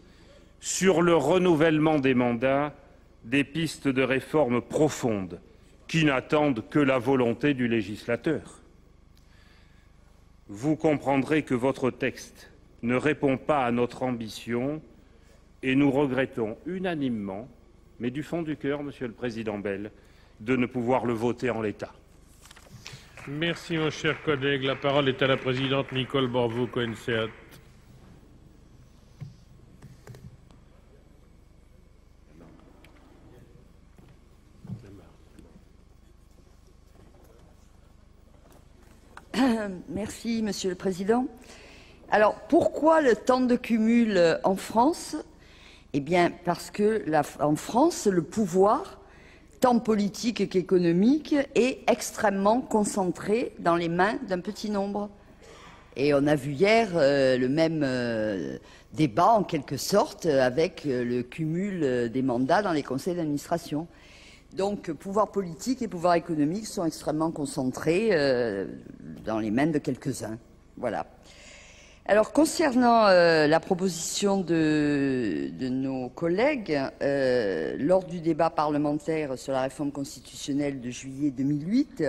Speaker 5: sur le renouvellement des mandats, des pistes de réforme profondes qui n'attendent que la volonté du législateur. Vous comprendrez que votre texte ne répond pas à notre ambition et nous regrettons unanimement, mais du fond du cœur, Monsieur le Président Bell, de ne pouvoir le voter en l'état.
Speaker 2: Merci, mon cher collègue. La parole est à la présidente Nicole Borvo-Cohen-Seat.
Speaker 6: Merci, Monsieur le Président. Alors, pourquoi le temps de cumul en France? Eh bien, parce que en France, le pouvoir, tant politique qu'économique, est extrêmement concentré dans les mains d'un petit nombre. Et on a vu hier le même débat, en quelque sorte, avec le cumul des mandats dans les conseils d'administration. Donc, pouvoir politique et pouvoir économique sont extrêmement concentrés dans les mains de quelques-uns. Voilà. Alors, concernant la proposition de nos collègues, lors du débat parlementaire sur la réforme constitutionnelle de juillet 2008,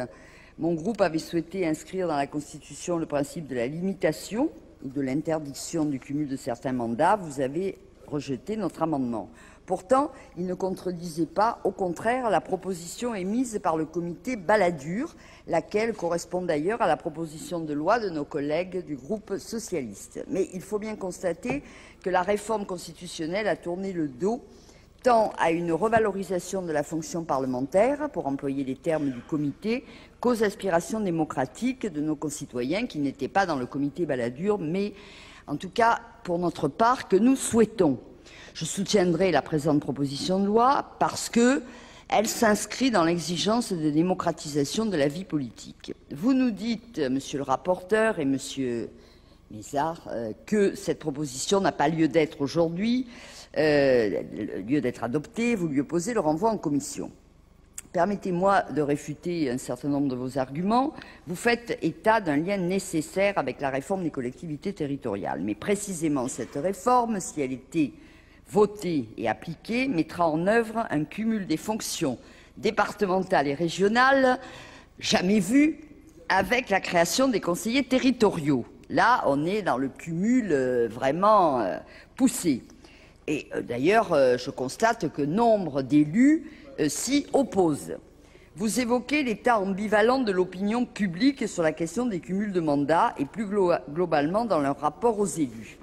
Speaker 6: mon groupe avait souhaité inscrire dans la Constitution le principe de la limitation ou de l'interdiction du cumul de certains mandats. Vous avez rejeté notre amendement. Pourtant, il ne contredisait pas, au contraire, la proposition émise par le comité Balladur, laquelle correspond d'ailleurs à la proposition de loi de nos collègues du groupe socialiste. Mais il faut bien constater que la réforme constitutionnelle a tourné le dos tant à une revalorisation de la fonction parlementaire, pour employer les termes du comité, qu'aux aspirations démocratiques de nos concitoyens qui n'étaient pas dans le comité Balladur, mais en tout cas, pour notre part, que nous souhaitons. Je soutiendrai la présente proposition de loi parce qu'elle s'inscrit dans l'exigence de démocratisation de la vie politique. Vous nous dites, Monsieur le rapporteur et Monsieur Mézard, que cette proposition n'a pas lieu d'être aujourd'hui, lieu d'être adoptée, vous lui opposez le renvoi en commission. Permettez-moi de réfuter un certain nombre de vos arguments. Vous faites état d'un lien nécessaire avec la réforme des collectivités territoriales. Mais précisément, cette réforme, si elle était votée et appliquée, mettra en œuvre un cumul des fonctions départementales et régionales jamais vu avec la création des conseillers territoriaux. Là, on est dans le cumul vraiment poussé. Et d'ailleurs, je constate que nombre d'élus s'y opposent. Vous évoquez l'état ambivalent de l'opinion publique sur la question des cumuls de mandats et plus globalement dans leur rapport aux élus.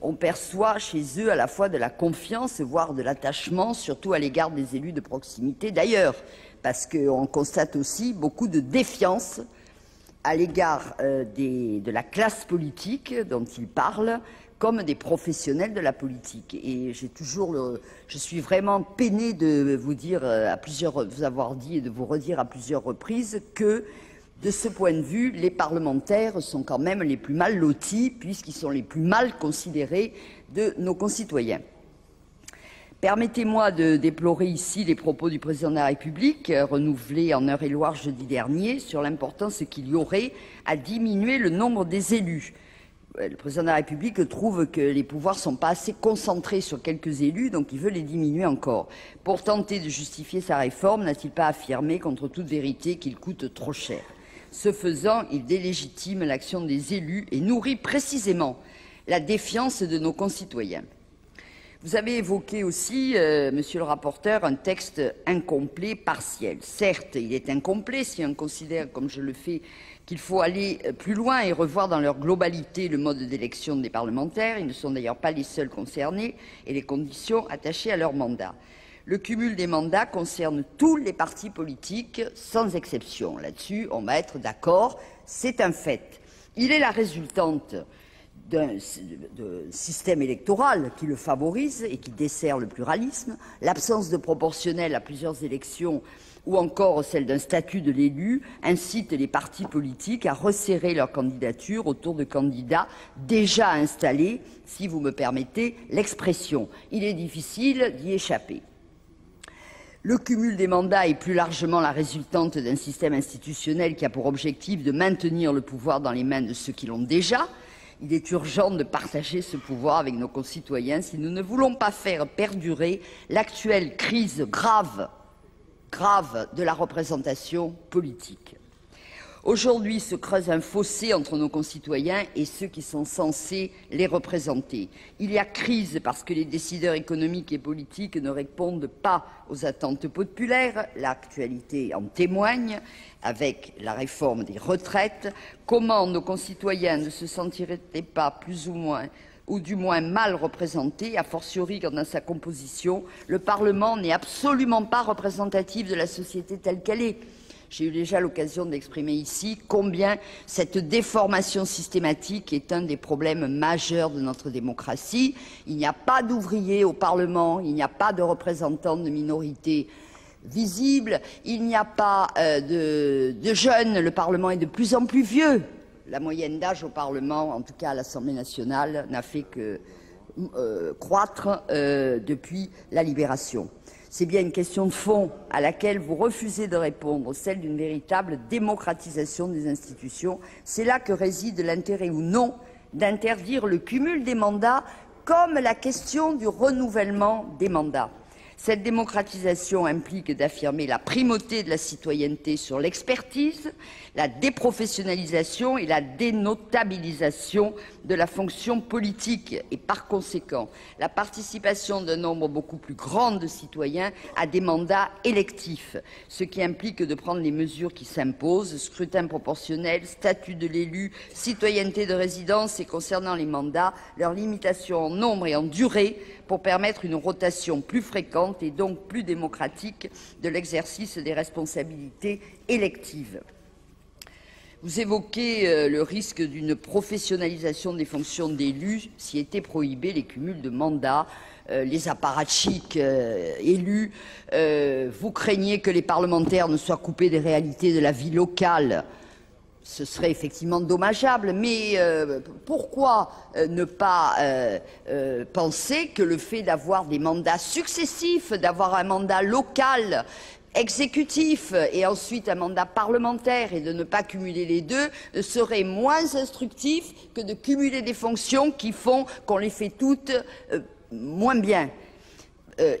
Speaker 6: On perçoit chez eux à la fois de la confiance, voire de l'attachement, surtout à l'égard des élus de proximité d'ailleurs, parce qu'on constate aussi beaucoup de défiance à l'égard de la classe politique dont ils parlent, comme des professionnels de la politique. Et je suis vraiment peinée de vous dire vous avoir dit et de vous redire à plusieurs reprises que, de ce point de vue, les parlementaires sont quand même les plus mal lotis, puisqu'ils sont les plus mal considérés de nos concitoyens. Permettez-moi de déplorer ici les propos du président de la République, renouvelés en Eure-et-Loir jeudi dernier, sur l'importance qu'il y aurait à diminuer le nombre des élus. Le président de la République trouve que les pouvoirs ne sont pas assez concentrés sur quelques élus, donc il veut les diminuer encore. Pour tenter de justifier sa réforme, n'a-t-il pas affirmé, contre toute vérité, qu'il coûte trop cher? Ce faisant, il délégitime l'action des élus et nourrit précisément la défiance de nos concitoyens. Vous avez évoqué aussi, monsieur le rapporteur, un texte incomplet, partiel. Certes, il est incomplet si on considère, comme je le fais, qu'il faut aller plus loin et revoir dans leur globalité le mode d'élection des parlementaires. Ils ne sont d'ailleurs pas les seuls concernés et les conditions attachées à leur mandat. Le cumul des mandats concerne tous les partis politiques, sans exception. Là-dessus, on va être d'accord, c'est un fait. Il est la résultante d'un système électoral qui le favorise et qui dessert le pluralisme, l'absence de proportionnel à plusieurs élections ou encore celle d'un statut de l'élu incite les partis politiques à resserrer leur candidature autour de candidats déjà installés, si vous me permettez l'expression. Il est difficile d'y échapper. Le cumul des mandats est plus largement la résultante d'un système institutionnel qui a pour objectif de maintenir le pouvoir dans les mains de ceux qui l'ont déjà. Il est urgent de partager ce pouvoir avec nos concitoyens si nous ne voulons pas faire perdurer l'actuelle crise grave de la représentation politique. Aujourd'hui se creuse un fossé entre nos concitoyens et ceux qui sont censés les représenter. Il y a crise parce que les décideurs économiques et politiques ne répondent pas aux attentes populaires. L'actualité en témoigne avec la réforme des retraites. Comment nos concitoyens ne se sentiraient-ils pas plus ou du moins mal représentés, a fortiori quand dans sa composition, le Parlement n'est absolument pas représentatif de la société telle qu'elle est. J'ai eu déjà l'occasion d'exprimer ici combien cette déformation systématique est un des problèmes majeurs de notre démocratie. Il n'y a pas d'ouvriers au Parlement, il n'y a pas de représentants de minorités visibles, il n'y a pas de jeunes, le Parlement est de plus en plus vieux. La moyenne d'âge au Parlement, en tout cas à l'Assemblée nationale, n'a fait que croître depuis la Libération. C'est bien une question de fond à laquelle vous refusez de répondre, celle d'une véritable démocratisation des institutions. C'est là que réside l'intérêt ou non d'interdire le cumul des mandats, comme la question du renouvellement des mandats. Cette démocratisation implique d'affirmer la primauté de la citoyenneté sur l'expertise, la déprofessionnalisation et la dénotabilisation de la fonction politique et par conséquent la participation d'un nombre beaucoup plus grand de citoyens à des mandats électifs, ce qui implique de prendre les mesures qui s'imposent, scrutin proportionnel, statut de l'élu, citoyenneté de résidence et concernant les mandats, leur limitation en nombre et en durée pour permettre une rotation plus fréquente et donc plus démocratique de l'exercice des responsabilités électives. Vous évoquez le risque d'une professionnalisation des fonctions d'élus si étaient prohibés les cumuls de mandats, les apparatchiks élus. Vous craignez que les parlementaires ne soient coupés des réalités de la vie locale. Ce serait effectivement dommageable, mais pourquoi ne pas penser que le fait d'avoir des mandats successifs, d'avoir un mandat local exécutif et ensuite un mandat parlementaire et de ne pas cumuler les deux serait moins instructif que de cumuler des fonctions qui font qu'on les fait toutes moins bien.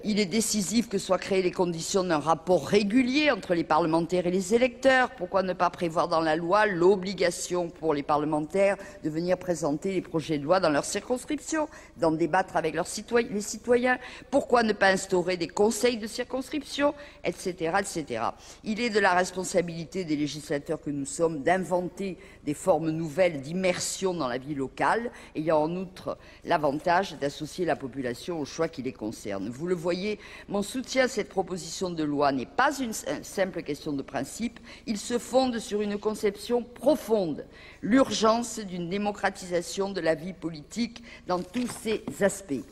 Speaker 6: Il est décisif que soient créées les conditions d'un rapport régulier entre les parlementaires et les électeurs. Pourquoi ne pas prévoir dans la loi l'obligation pour les parlementaires de venir présenter les projets de loi dans leur circonscription, d'en débattre avec les citoyens? Pourquoi ne pas instaurer des conseils de circonscription, etc., etc. Il est de la responsabilité des législateurs que nous sommes d'inventer des formes nouvelles d'immersion dans la vie locale, ayant en outre l'avantage d'associer la population aux choix qui les concernent. Vous le voyez, mon soutien à cette proposition de loi n'est pas une simple question de principe, il se fonde sur une conception profonde, l'urgence d'une démocratisation de la vie politique dans tous ses aspects.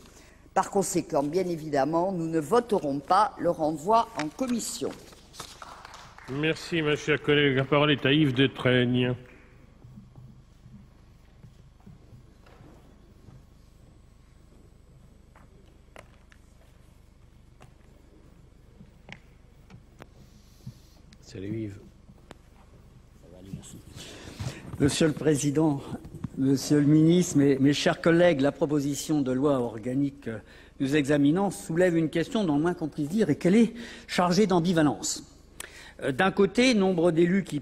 Speaker 6: Par conséquent, bien évidemment, nous ne voterons pas le renvoi en commission.
Speaker 2: Merci, ma chère collègue. La parole est à Yves Détraigne.
Speaker 7: Salut Yves. Monsieur le Président, Monsieur le Ministre, mes chers collègues, la proposition de loi organique que nous examinons soulève une question, dans le moins qu'on puisse dire, et qu'elle est chargée d'ambivalence. D'un côté, nombre d'élus qui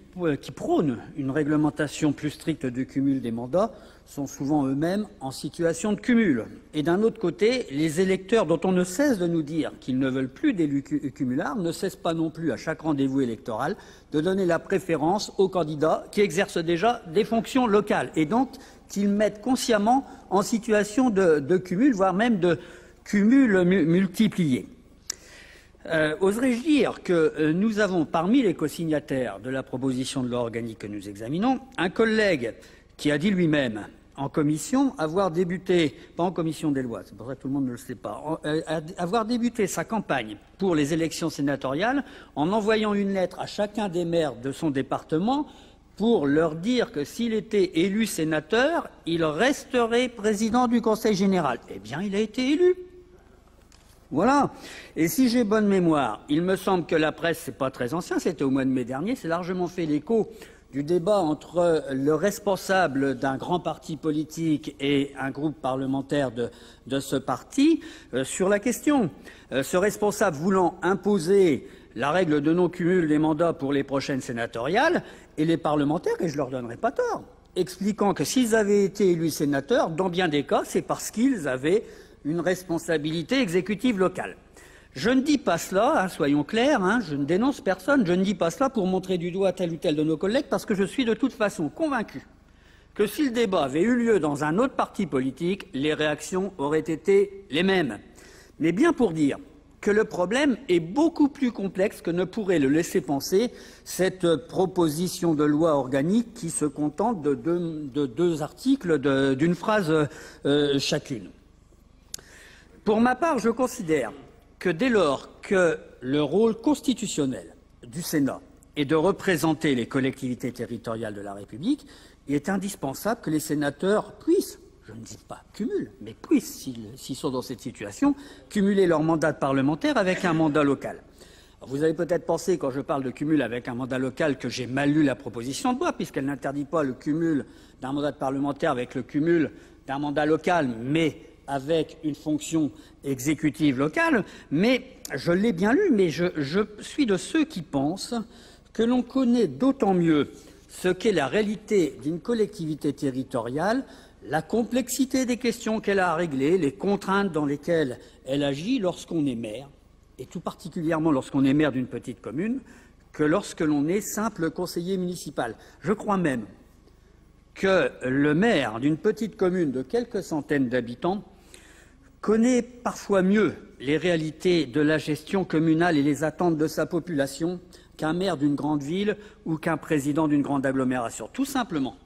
Speaker 7: prônent une réglementation plus stricte du cumul des mandats sont souvent eux-mêmes en situation de cumul. Et d'un autre côté, les électeurs dont on ne cesse de nous dire qu'ils ne veulent plus d'élus cumulards ne cessent pas non plus à chaque rendez-vous électoral de donner la préférence aux candidats qui exercent déjà des fonctions locales et donc qu'ils mettent consciemment en situation de cumul, voire même de cumul multiplié. Oserais-je dire que nous avons parmi les co-signataires de la proposition de loi organique que nous examinons un collègue qui a dit lui-même en commission avoir débuté, pas en commission des lois, c'est pour ça que tout le monde ne le sait pas, avoir débuté sa campagne pour les élections sénatoriales en envoyant une lettre à chacun des maires de son département pour leur dire que s'il était élu sénateur, il resterait président du Conseil général. Eh bien, il a été élu. Voilà. Et si j'ai bonne mémoire, il me semble que la presse, c'est pas très ancien, c'était au mois de mai dernier, c'est largement fait l'écho du débat entre le responsable d'un grand parti politique et un groupe parlementaire de ce parti sur la question. Ce responsable voulant imposer la règle de non-cumul des mandats pour les prochaines sénatoriales et les parlementaires, et je leur donnerai pas tort, expliquant que s'ils avaient été élus sénateurs, dans bien des cas, c'est parce qu'ils avaient une responsabilité exécutive locale. Je ne dis pas cela, soyons clairs, je ne dénonce personne, je ne dis pas cela pour montrer du doigt tel ou tel de nos collègues, parce que je suis de toute façon convaincu que si le débat avait eu lieu dans un autre parti politique, les réactions auraient été les mêmes. Mais bien pour dire que le problème est beaucoup plus complexe que ne pourrait le laisser penser cette proposition de loi organique qui se contente de deux articles d'une phrase chacune. Pour ma part, je considère que dès lors que le rôle constitutionnel du Sénat est de représenter les collectivités territoriales de la République, il est indispensable que les sénateurs puissent, je ne dis pas cumulent, mais puissent, s'ils sont dans cette situation, cumuler leur mandat de parlementaire avec un mandat local. Alors vous avez peut-être pensé, quand je parle de cumul avec un mandat local, que j'ai mal lu la proposition de loi, puisqu'elle n'interdit pas le cumul d'un mandat de parlementaire avec le cumul d'un mandat local, mais avec une fonction exécutive locale, mais je l'ai bien lu, mais je suis de ceux qui pensent que l'on connaît d'autant mieux ce qu'est la réalité d'une collectivité territoriale, la complexité des questions qu'elle a à régler, les contraintes dans lesquelles elle agit lorsqu'on est maire, et tout particulièrement lorsqu'on est maire d'une petite commune, que lorsque l'on est simple conseiller municipal. Je crois même que le maire d'une petite commune de quelques centaines d'habitants connaît parfois mieux les réalités de la gestion communale et les attentes de sa population qu'un maire d'une grande ville ou qu'un président d'une grande agglomération. Tout simplement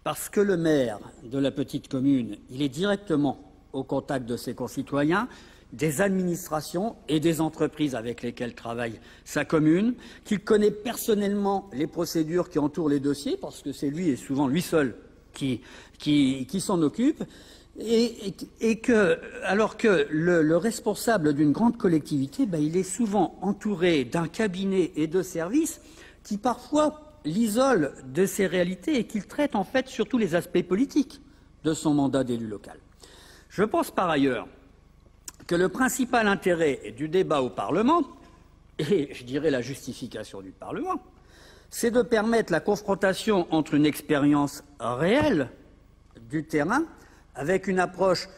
Speaker 7: parce que le maire de la petite commune, il est directement au contact de ses concitoyens, des administrations et des entreprises avec lesquelles travaille sa commune, qu'il connaît personnellement les procédures qui entourent les dossiers, parce que c'est lui et souvent lui seul qui s'en occupe. alors que le responsable d'une grande collectivité, il est souvent entouré d'un cabinet et de services qui parfois l'isole de ces réalités et qu'il traite en fait sur tous les aspects politiques de son mandat d'élu local. Je pense par ailleurs que le principal intérêt du débat au Parlement, et je dirais la justification du Parlement, c'est de permettre la confrontation entre une expérience réelle du terrain avec une approche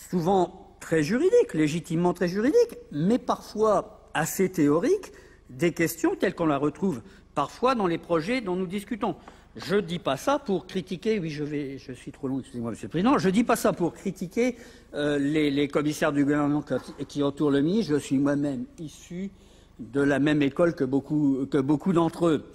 Speaker 7: souvent très juridique, légitimement très juridique, mais parfois assez théorique, des questions telles qu'on la retrouve parfois dans les projets dont nous discutons. Je ne dis pas ça pour critiquer, oui je suis trop long, excusez-moi Monsieur le Président, je ne dis pas ça pour critiquer les commissaires du gouvernement qui entourent le ministre, je suis moi-même issu de la même école que beaucoup d'entre eux.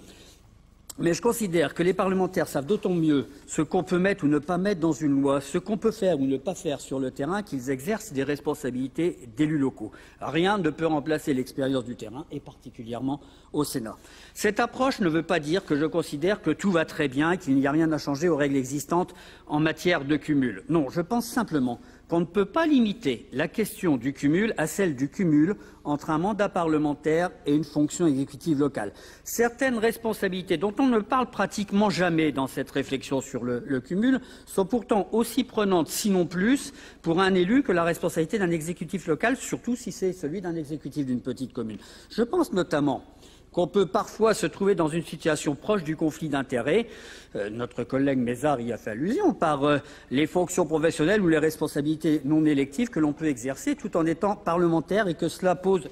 Speaker 7: Mais je considère que les parlementaires savent d'autant mieux ce qu'on peut mettre ou ne pas mettre dans une loi, ce qu'on peut faire ou ne pas faire sur le terrain, qu'ils exercent des responsabilités d'élus locaux. Rien ne peut remplacer l'expérience du terrain, et particulièrement au Sénat. Cette approche ne veut pas dire que je considère que tout va très bien et qu'il n'y a rien à changer aux règles existantes en matière de cumul. Non, je pense simplement qu'on ne peut pas limiter la question du cumul à celle du cumul entre un mandat parlementaire et une fonction exécutive locale. Certaines responsabilités dont on ne parle pratiquement jamais dans cette réflexion sur le cumul sont pourtant aussi prenantes, sinon plus, pour un élu que la responsabilité d'un exécutif local, surtout si c'est celui d'un exécutif d'une petite commune. Je pense notamment qu'on peut parfois se trouver dans une situation proche du conflit d'intérêts. Notre collègue Mézard y a fait allusion par les fonctions professionnelles ou les responsabilités non électives que l'on peut exercer tout en étant parlementaire et que cela pose,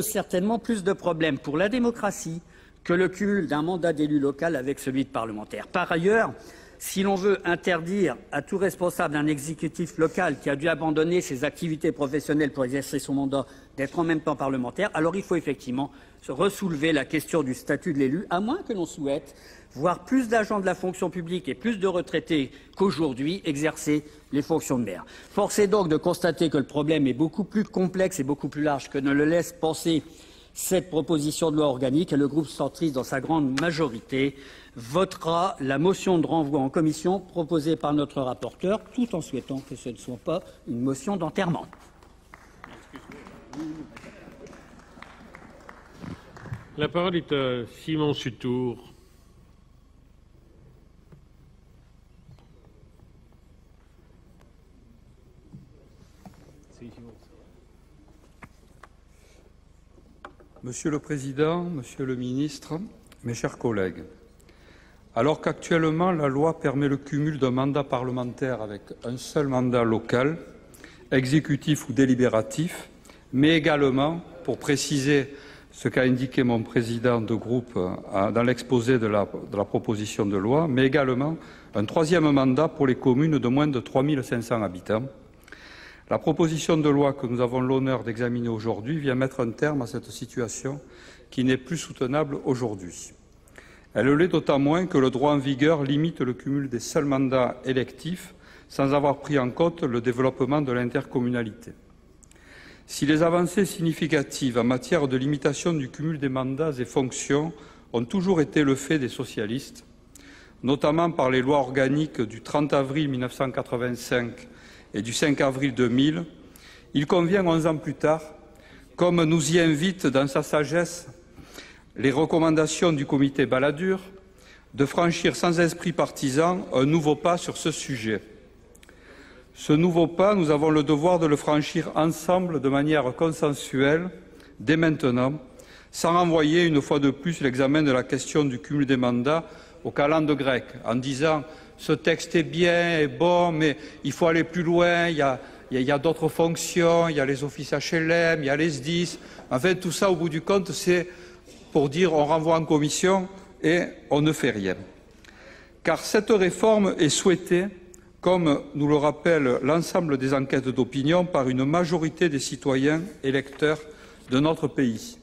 Speaker 7: certainement plus de problèmes pour la démocratie que le cumul d'un mandat d'élu local avec celui de parlementaire. Par ailleurs, si l'on veut interdire à tout responsable d'un exécutif local qui a dû abandonner ses activités professionnelles pour exercer son mandat d'être en même temps parlementaire, alors il faut effectivement ressoulever la question du statut de l'élu, à moins que l'on souhaite voir plus d'agents de la fonction publique et plus de retraités qu'aujourd'hui exercer les fonctions de maire. Force est donc de constater que le problème est beaucoup plus complexe et beaucoup plus large que ne le laisse penser cette proposition de loi organique, et le groupe centriste, dans sa grande majorité, votera la motion de renvoi en commission proposée par notre rapporteur, tout en souhaitant que ce ne soit pas une motion d'enterrement.
Speaker 2: La parole est à Simon Sutour.
Speaker 8: Monsieur le Président, Monsieur le Ministre, mes chers collègues, alors qu'actuellement la loi permet le cumul d'un mandat parlementaire avec un seul mandat local, exécutif ou délibératif, mais également, pour préciser ce qu'a indiqué mon président de groupe dans l'exposé de la proposition de loi, mais également un troisième mandat pour les communes de moins de 3 500 habitants. La proposition de loi que nous avons l'honneur d'examiner aujourd'hui vient mettre un terme à cette situation qui n'est plus soutenable aujourd'hui. Elle l'est d'autant moins que le droit en vigueur limite le cumul des seuls mandats électifs sans avoir pris en compte le développement de l'intercommunalité. Si les avancées significatives en matière de limitation du cumul des mandats et fonctions ont toujours été le fait des socialistes, notamment par les lois organiques du 30 avril 1985 et du 5 avril 2000, il convient 11 ans plus tard, comme nous y invitent dans sa sagesse les recommandations du comité Balladur, de franchir sans esprit partisan un nouveau pas sur ce sujet. Ce nouveau pas, nous avons le devoir de le franchir ensemble de manière consensuelle, dès maintenant, sans renvoyer une fois de plus l'examen de la question du cumul des mandats aux calendes grecques, en disant « ce texte est bien, est bon, mais il faut aller plus loin, il y a d'autres fonctions, il y a les offices HLM, il y a les SDIS ». Enfin, tout ça, au bout du compte, c'est pour dire on renvoie en commission et on ne fait rien. Car cette réforme est souhaitée, comme nous le rappelle l'ensemble des enquêtes d'opinion, par une majorité des citoyens électeurs de notre pays.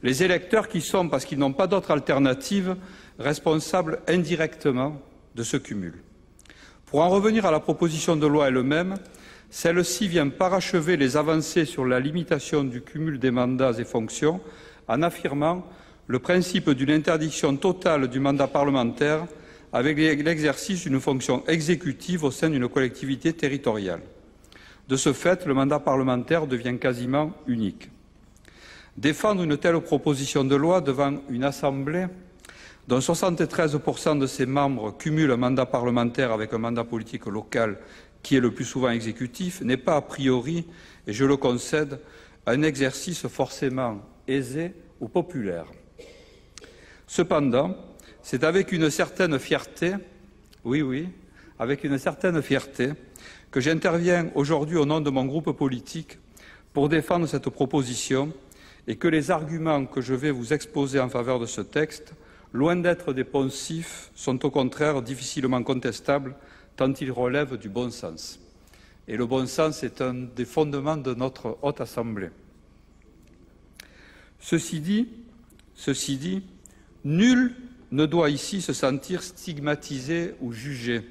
Speaker 8: Les électeurs qui sont, parce qu'ils n'ont pas d'autre alternative, responsables indirectement de ce cumul. Pour en revenir à la proposition de loi elle-même, celle-ci vient parachever les avancées sur la limitation du cumul des mandats et fonctions en affirmant le principe d'une interdiction totale du mandat parlementaire avec l'exercice d'une fonction exécutive au sein d'une collectivité territoriale. De ce fait, le mandat parlementaire devient quasiment unique. Défendre une telle proposition de loi devant une Assemblée dont 73% de ses membres cumulent un mandat parlementaire avec un mandat politique local qui est le plus souvent exécutif n'est pas a priori, et je le concède, un exercice forcément aisé ou populaire. Cependant, c'est avec une certaine fierté, oui, avec une certaine fierté, que j'interviens aujourd'hui au nom de mon groupe politique pour défendre cette proposition et que les arguments que je vais vous exposer en faveur de ce texte, loin d'être des poncifs, sont au contraire difficilement contestables tant ils relèvent du bon sens. Et le bon sens est un des fondements de notre Haute Assemblée. Ceci dit, nul ne doit ici se sentir stigmatisé ou jugé.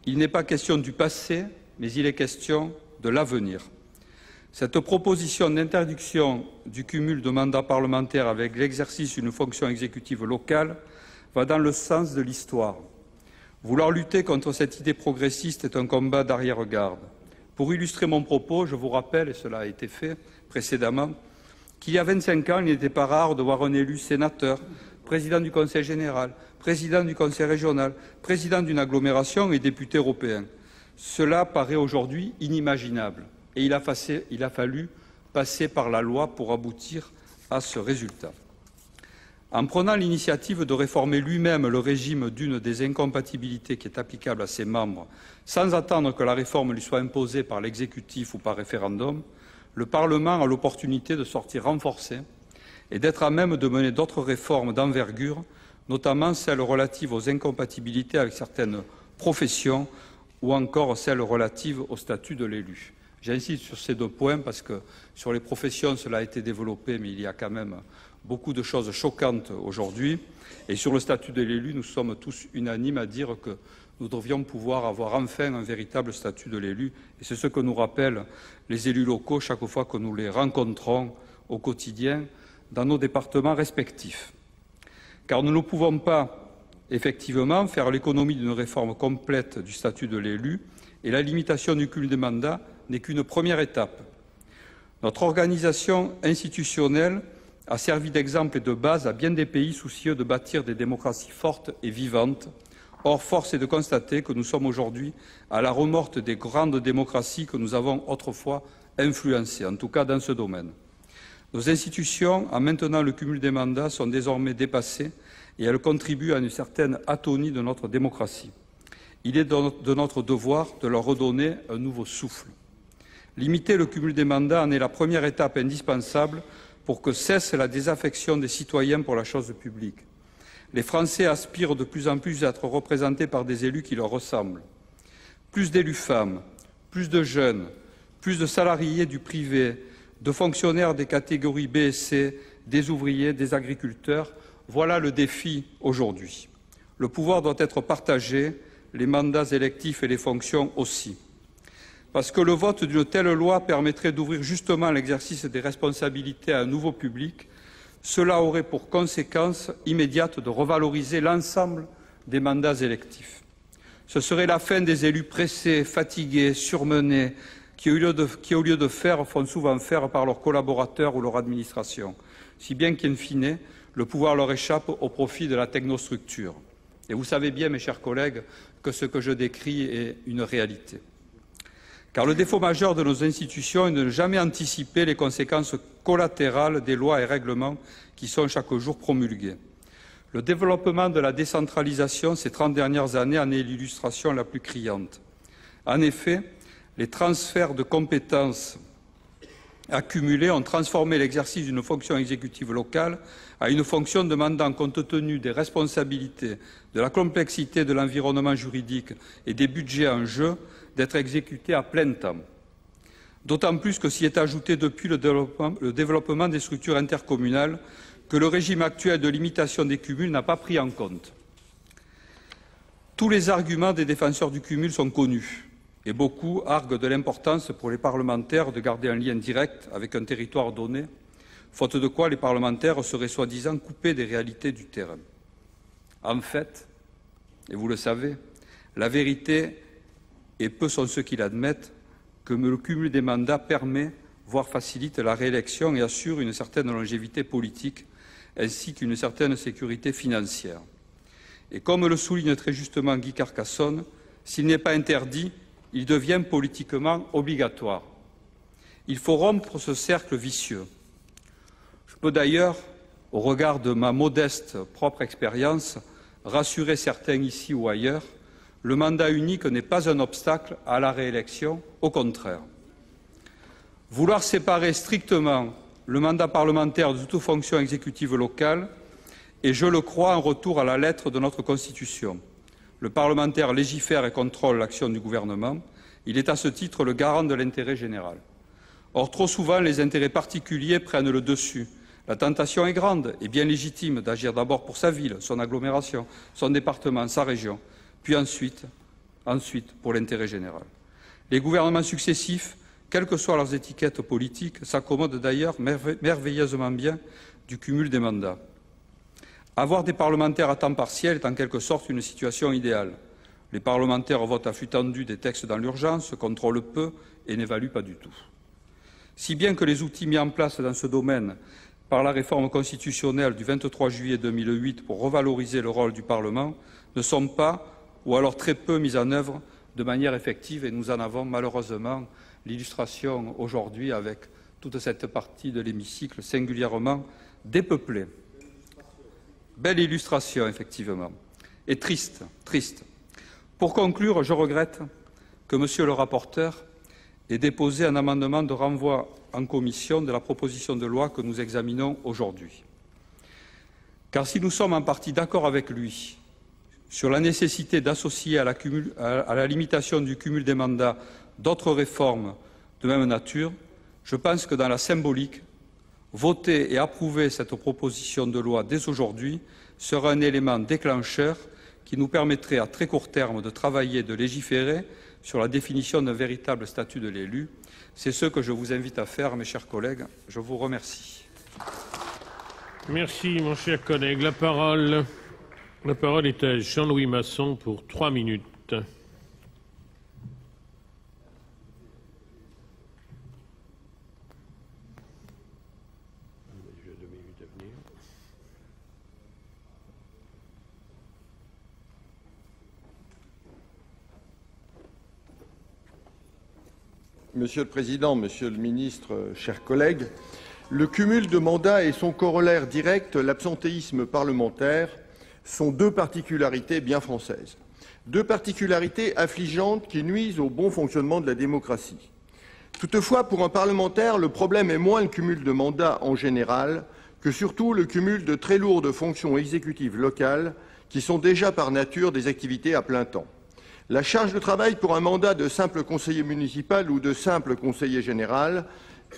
Speaker 8: Il n'est pas question du passé, mais il est question de l'avenir. Cette proposition d'interdiction du cumul de mandats parlementaires avec l'exercice d'une fonction exécutive locale va dans le sens de l'histoire. Vouloir lutter contre cette idée progressiste est un combat d'arrière-garde. Pour illustrer mon propos, je vous rappelle, et cela a été fait précédemment, qu'il y a 25 ans, il n'était pas rare de voir un élu sénateur, président du Conseil général, président du Conseil régional, président d'une agglomération et député européen. Cela paraît aujourd'hui inimaginable et il a fallu passer par la loi pour aboutir à ce résultat. En prenant l'initiative de réformer lui-même le régime d'une des incompatibilités qui est applicable à ses membres, sans attendre que la réforme lui soit imposée par l'exécutif ou par référendum, le Parlement a l'opportunité de sortir renforcé et d'être à même de mener d'autres réformes d'envergure, notamment celles relatives aux incompatibilités avec certaines professions ou encore celles relatives au statut de l'élu. J'insiste sur ces deux points parce que sur les professions, cela a été développé, mais il y a quand même beaucoup de choses choquantes aujourd'hui. Et sur le statut de l'élu, nous sommes tous unanimes à dire que nous devrions pouvoir avoir enfin un véritable statut de l'élu. Et c'est ce que nous rappellent les élus locaux chaque fois que nous les rencontrons au quotidien dans nos départements respectifs. Car nous ne pouvons pas, effectivement, faire l'économie d'une réforme complète du statut de l'élu et la limitation du cumul des mandats n'est qu'une première étape. Notre organisation institutionnelle a servi d'exemple et de base à bien des pays soucieux de bâtir des démocraties fortes et vivantes. Or, force est de constater que nous sommes aujourd'hui à la remorque des grandes démocraties que nous avons autrefois influencées, en tout cas dans ce domaine. Nos institutions, en maintenant le cumul des mandats, sont désormais dépassées et elles contribuent à une certaine atonie de notre démocratie. Il est de notre devoir de leur redonner un nouveau souffle. Limiter le cumul des mandats en est la première étape indispensable pour que cesse la désaffection des citoyens pour la chose publique. Les Français aspirent de plus en plus à être représentés par des élus qui leur ressemblent. Plus d'élus femmes, plus de jeunes, plus de salariés du privé, de fonctionnaires des catégories B et C, des ouvriers, des agriculteurs, voilà le défi aujourd'hui. Le pouvoir doit être partagé, les mandats électifs et les fonctions aussi. Parce que le vote d'une telle loi permettrait d'ouvrir justement l'exercice des responsabilités à un nouveau public, cela aurait pour conséquence immédiate de revaloriser l'ensemble des mandats électifs. Ce serait la fin des élus pressés, fatigués, surmenés, qui, au lieu de faire, font souvent faire par leurs collaborateurs ou leur administration, si bien qu'in fine, le pouvoir leur échappe au profit de la technostructure. Et vous savez bien, mes chers collègues, que ce que je décris est une réalité. Car le défaut majeur de nos institutions est de ne jamais anticiper les conséquences collatérales des lois et règlements qui sont chaque jour promulgués. Le développement de la décentralisation ces 30 dernières années en est l'illustration la plus criante. En effet, les transferts de compétences accumulés ont transformé l'exercice d'une fonction exécutive locale à une fonction demandant, compte tenu des responsabilités, de la complexité de l'environnement juridique et des budgets en jeu, d'être exécutée à plein temps. D'autant plus que s'y est ajouté depuis le développement des structures intercommunales que le régime actuel de limitation des cumuls n'a pas pris en compte. Tous les arguments des défenseurs du cumul sont connus et beaucoup arguent de l'importance pour les parlementaires de garder un lien direct avec un territoire donné, faute de quoi les parlementaires seraient soi-disant coupés des réalités du terrain. En fait, Et vous le savez, la vérité, et peu sont ceux qui l'admettent, que le cumul des mandats permet, voire facilite la réélection et assure une certaine longévité politique, ainsi qu'une certaine sécurité financière. Et comme le souligne très justement Guy Carcassonne, s'il n'est pas interdit, il devient politiquement obligatoire. Il faut rompre ce cercle vicieux. Je peux d'ailleurs, au regard de ma modeste propre expérience, rassurer certains ici ou ailleurs, le mandat unique n'est pas un obstacle à la réélection, au contraire. Vouloir séparer strictement le mandat parlementaire de toute fonction exécutive locale est, je le crois, un retour à la lettre de notre Constitution. Le parlementaire légifère et contrôle l'action du gouvernement. Il est à ce titre le garant de l'intérêt général. Or, trop souvent, les intérêts particuliers prennent le dessus. La tentation est grande et bien légitime d'agir d'abord pour sa ville, son agglomération, son département, sa région, puis ensuite pour l'intérêt général. Les gouvernements successifs, quelles que soient leurs étiquettes politiques, s'accommodent d'ailleurs merveilleusement bien du cumul des mandats. Avoir des parlementaires à temps partiel est en quelque sorte une situation idéale. Les parlementaires votent à flux tendu des textes dans l'urgence, contrôlent peu et n'évaluent pas du tout. Si bien que les outils mis en place dans ce domaine par la réforme constitutionnelle du 23 juillet 2008 pour revaloriser le rôle du Parlement ne sont pas, ou alors très peu, mis en œuvre de manière effective, et nous en avons malheureusement l'illustration aujourd'hui avec toute cette partie de l'hémicycle singulièrement dépeuplée. Belle illustration, effectivement, et triste. Pour conclure, je regrette que Monsieur le rapporteur ait déposé un amendement de renvoi en commission de la proposition de loi que nous examinons aujourd'hui. Car si nous sommes en partie d'accord avec lui sur la nécessité d'associer à la limitation du cumul des mandats d'autres réformes de même nature, je pense que dans la symbolique, voter et approuver cette proposition de loi dès aujourd'hui sera un élément déclencheur qui nous permettrait à très court terme de travailler et de légiférer sur la définition d'un véritable statut de l'élu. C'est ce que je vous invite à faire, mes chers collègues. Je vous remercie.
Speaker 2: Merci, mon cher collègue. La parole est à Jean-Louis Masson pour 3 minutes.
Speaker 9: Monsieur le Président, Monsieur le Ministre, chers collègues, le cumul de mandats et son corollaire direct, l'absentéisme parlementaire, sont deux particularités bien françaises. Deux particularités affligeantes qui nuisent au bon fonctionnement de la démocratie. Toutefois, pour un parlementaire, le problème est moins le cumul de mandats en général que surtout le cumul de très lourdes fonctions exécutives locales qui sont déjà par nature des activités à plein temps. La charge de travail pour un mandat de simple conseiller municipal ou de simple conseiller général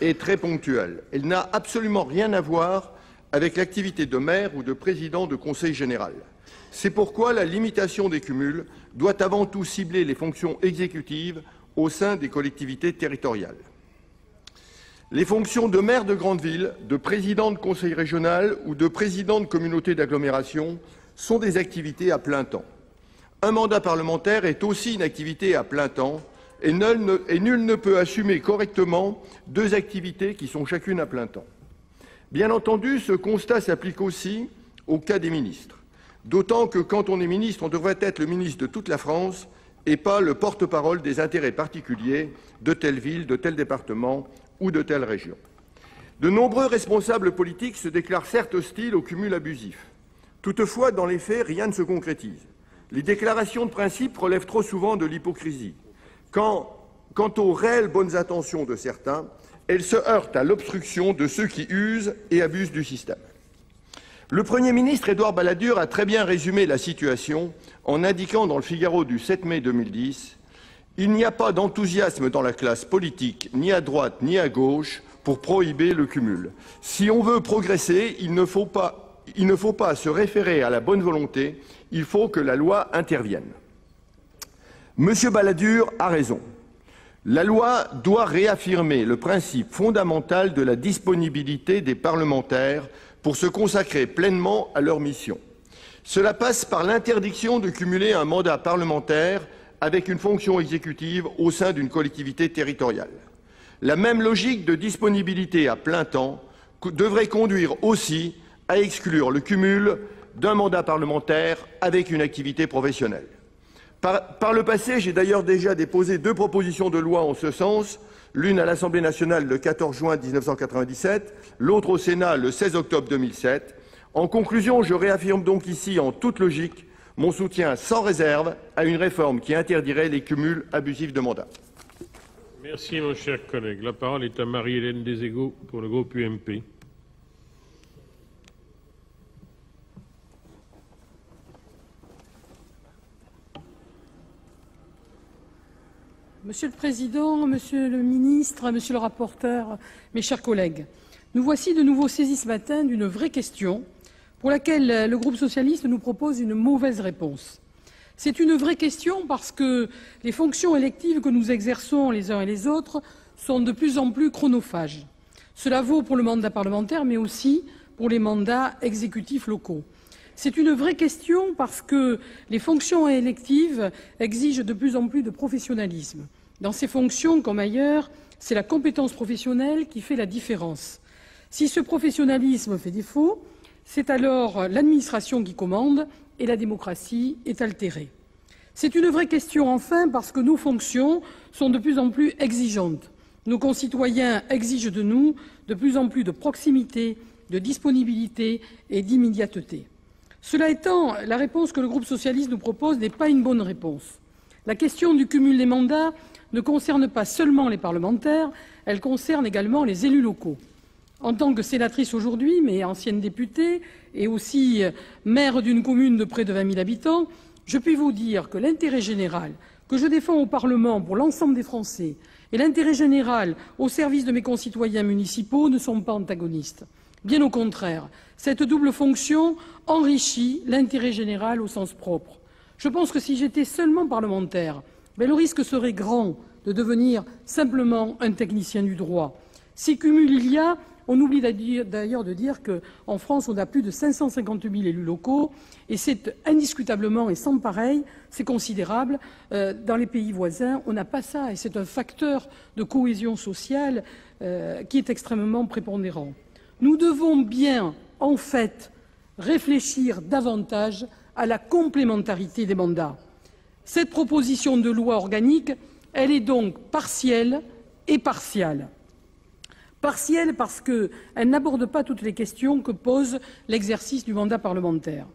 Speaker 9: est très ponctuelle. Elle n'a absolument rien à voir avec l'activité de maire ou de président de conseil général. C'est pourquoi la limitation des cumuls doit avant tout cibler les fonctions exécutives au sein des collectivités territoriales. Les fonctions de maire de grande ville, de président de conseil régional ou de président de communauté d'agglomération sont des activités à plein temps. Un mandat parlementaire est aussi une activité à plein temps et nul ne peut assumer correctement deux activités qui sont chacune à plein temps. Bien entendu, ce constat s'applique aussi au cas des ministres, d'autant que quand on est ministre, on devrait être le ministre de toute la France et pas le porte-parole des intérêts particuliers de telle ville, de tel département ou de telle région. De nombreux responsables politiques se déclarent certes hostiles au cumul abusif. Toutefois, dans les faits, rien ne se concrétise. Les déclarations de principe relèvent trop souvent de l'hypocrisie. Quant aux réelles bonnes intentions de certains, elles se heurtent à l'obstruction de ceux qui usent et abusent du système. Le Premier ministre Édouard Balladur a très bien résumé la situation en indiquant dans le Figaro du 7 mai 2010 « Il n'y a pas d'enthousiasme dans la classe politique, ni à droite ni à gauche, pour prohiber le cumul. Si on veut progresser, il ne faut pas se référer à la bonne volonté, il faut que la loi intervienne. » Monsieur Balladur a raison. La loi doit réaffirmer le principe fondamental de la disponibilité des parlementaires pour se consacrer pleinement à leur mission. Cela passe par l'interdiction de cumuler un mandat parlementaire avec une fonction exécutive au sein d'une collectivité territoriale. La même logique de disponibilité à plein temps devrait conduire aussi à exclure le cumul d'un mandat parlementaire avec une activité professionnelle. Par le passé, j'ai d'ailleurs déjà déposé 2 propositions de loi en ce sens, l'une à l'Assemblée nationale le 14 juin 1997, l'autre au Sénat le 16 octobre 2007. En conclusion, je réaffirme donc ici, en toute logique, mon soutien sans réserve à une réforme qui interdirait les cumuls abusifs de mandats.
Speaker 2: Merci, mon cher collègue. La parole est à Marie-Hélène Déségaux pour le groupe UMP.
Speaker 10: Monsieur le Président, Monsieur le Ministre, Monsieur le rapporteur, mes chers collègues, nous voici de nouveau saisis ce matin d'une vraie question pour laquelle le groupe socialiste nous propose une mauvaise réponse. C'est une vraie question parce que les fonctions électives que nous exerçons les uns et les autres sont de plus en plus chronophages. Cela vaut pour le mandat parlementaire, mais aussi pour les mandats exécutifs locaux. C'est une vraie question parce que les fonctions électives exigent de plus en plus de professionnalisme. Dans ces fonctions, comme ailleurs, c'est la compétence professionnelle qui fait la différence. Si ce professionnalisme fait défaut, c'est alors l'administration qui commande et la démocratie est altérée. C'est une vraie question, enfin, parce que nos fonctions sont de plus en plus exigeantes. Nos concitoyens exigent de nous de plus en plus de proximité, de disponibilité et d'immédiateté. Cela étant, la réponse que le groupe socialiste nous propose n'est pas une bonne réponse. La question du cumul des mandats ne concerne pas seulement les parlementaires, elle concerne également les élus locaux. En tant que sénatrice aujourd'hui, mais ancienne députée et aussi maire d'une commune de près de 20 000 habitants, je puis vous dire que l'intérêt général que je défends au Parlement pour l'ensemble des Français et l'intérêt général au service de mes concitoyens municipaux ne sont pas antagonistes. Bien au contraire, cette double fonction enrichit l'intérêt général au sens propre. Je pense que si j'étais seulement parlementaire, le risque serait grand de devenir simplement un technicien du droit. Si cumul il y a, on oublie d'ailleurs de dire qu'en France, on a plus de 550 000 élus locaux, et c'est indiscutablement et sans pareil, c'est considérable. Dans les pays voisins, on n'a pas ça, et c'est un facteur de cohésion sociale qui est extrêmement prépondérant. Nous devons bien, en fait, réfléchir davantage à la complémentarité des mandats. Cette proposition de loi organique, elle est donc partielle et partiale. Partielle parce qu'elle n'aborde pas toutes les questions que pose l'exercice du mandat parlementaire.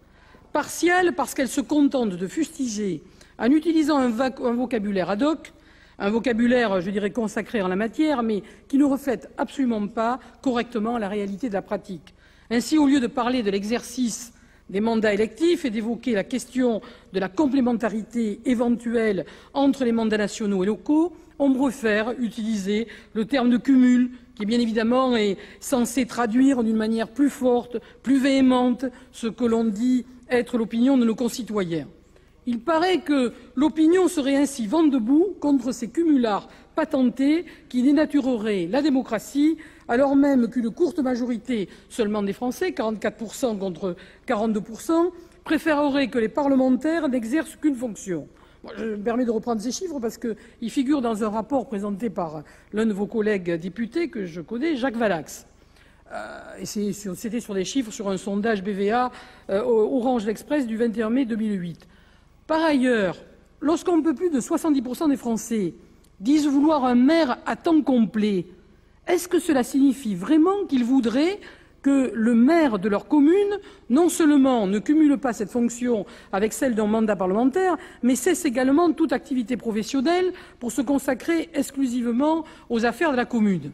Speaker 10: Partielle parce qu'elle se contente de fustiger, en utilisant un vocabulaire ad hoc, un vocabulaire, je dirais, consacré en la matière, mais qui ne reflète absolument pas correctement la réalité de la pratique. Ainsi, au lieu de parler de l'exercice des mandats électifs et d'évoquer la question de la complémentarité éventuelle entre les mandats nationaux et locaux, on préfère utiliser le terme de cumul, qui bien évidemment est censé traduire d'une manière plus forte, plus véhémente, ce que l'on dit être l'opinion de nos concitoyens. Il paraît que l'opinion serait ainsi vent debout contre ces cumulards patentés qui dénatureraient la démocratie, alors même qu'une courte majorité seulement des Français, 44% contre 42%, préférerait que les parlementaires n'exercent qu'une fonction. Moi, je me permets de reprendre ces chiffres parce qu'ils figurent dans un rapport présenté par l'un de vos collègues députés que je connais, Jacques Valax. Et c'était sur des chiffres sur un sondage BVA Orange l'Express du 21 mai 2008. Par ailleurs, lorsqu'on peut plus de 70% des Français disent vouloir un maire à temps complet, est-ce que cela signifie vraiment qu'ils voudraient que le maire de leur commune, non seulement ne cumule pas cette fonction avec celle d'un mandat parlementaire, mais cesse également toute activité professionnelle pour se consacrer exclusivement aux affaires de la commune?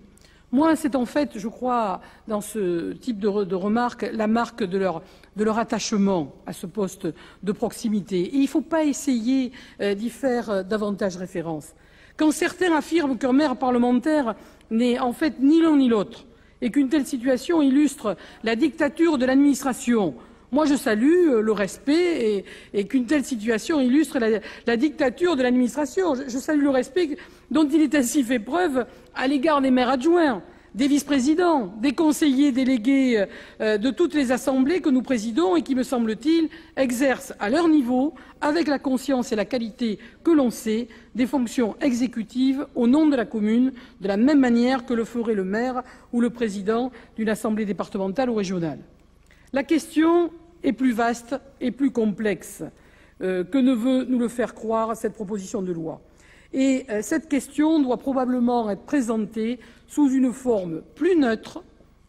Speaker 10: Moi, c'est en fait, je crois, dans ce type de remarques, la marque de leur attachement à ce poste de proximité. Et il ne faut pas essayer d'y faire davantage référence. Quand certains affirment qu'un maire parlementaire n'est en fait ni l'un ni l'autre, et qu'une telle situation illustre la dictature de l'administration, moi je salue le respect et qu'une telle situation illustre la dictature de l'administration. Je salue le respect dont il est ainsi fait preuve à l'égard des maires adjoints, des vice-présidents, des conseillers délégués de toutes les assemblées que nous présidons et qui, me semble-t-il, exercent à leur niveau, avec la conscience et la qualité que l'on sait, des fonctions exécutives au nom de la commune, de la même manière que le ferait le maire ou le président d'une assemblée départementale ou régionale. La question est plus vaste et plus complexe que ne veut nous le faire croire cette proposition de loi. Et cette question doit probablement être présentée sous une forme plus neutre,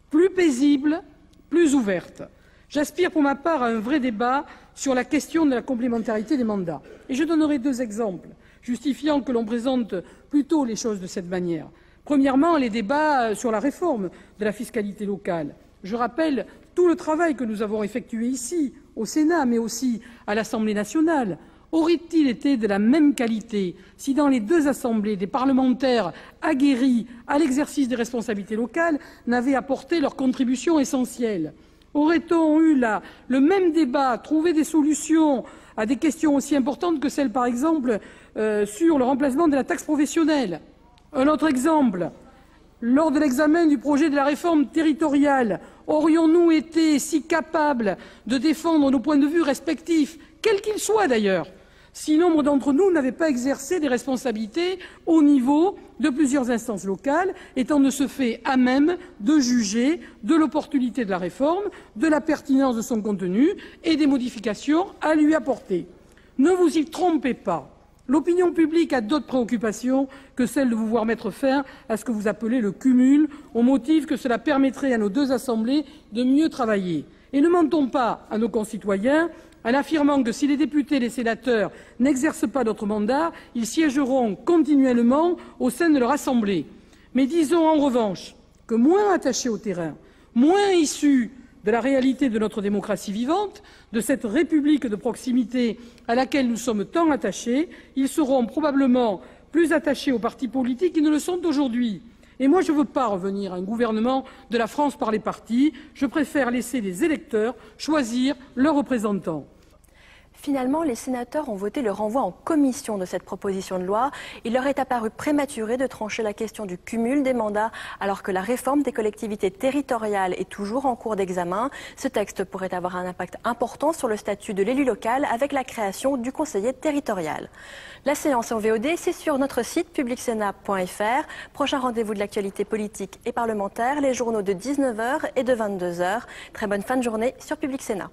Speaker 10: plus paisible, plus ouverte. J'aspire pour ma part à un vrai débat sur la question de la complémentarité des mandats. Et je donnerai 2 exemples justifiant que l'on présente plutôt les choses de cette manière. Premièrement, les débats sur la réforme de la fiscalité locale. Je rappelle tout le travail que nous avons effectué ici, au Sénat, mais aussi à l'Assemblée nationale. Aurait-il été de la même qualité si dans les 2 assemblées, des parlementaires aguerris à l'exercice des responsabilités locales n'avaient apporté leur contribution essentielle? Aurait-on eu là le même débat, trouvé des solutions à des questions aussi importantes que celles, par exemple, sur le remplacement de la taxe professionnelle? Un autre exemple, lors de l'examen du projet de la réforme territoriale, aurions-nous été si capables de défendre nos points de vue respectifs, quels qu'ils soient d'ailleurs, si nombre d'entre nous n'avaient pas exercé des responsabilités au niveau de plusieurs instances locales, étant de ce fait à même de juger de l'opportunité de la réforme, de la pertinence de son contenu et des modifications à lui apporter. Ne vous y trompez pas. L'opinion publique a d'autres préoccupations que celle de vous voir mettre fin à ce que vous appelez le cumul, au motif que cela permettrait à nos 2 assemblées de mieux travailler. Et ne mentons pas à nos concitoyens en affirmant que si les députés et les sénateurs n'exercent pas d'autres mandats, ils siégeront continuellement au sein de leur assemblée. Mais disons en revanche que moins attachés au terrain, moins issus de la réalité de notre démocratie vivante, de cette république de proximité à laquelle nous sommes tant attachés, ils seront probablement plus attachés aux partis politiques qu'ils ne le sont aujourd'hui. Et moi, je ne veux pas revenir à un gouvernement de la France par les partis. Je préfère laisser les électeurs choisir leurs représentants.
Speaker 11: Finalement, les sénateurs ont voté le renvoi en commission de cette proposition de loi. Il leur est apparu prématuré de trancher la question du cumul des mandats alors que la réforme des collectivités territoriales est toujours en cours d'examen. Ce texte pourrait avoir un impact important sur le statut de l'élu local avec la création du conseiller territorial. La séance en VOD, c'est sur notre site publicsénat.fr. Prochain rendez-vous de l'actualité politique et parlementaire, les journaux de 19h et de 22h. Très bonne fin de journée sur Public Sénat.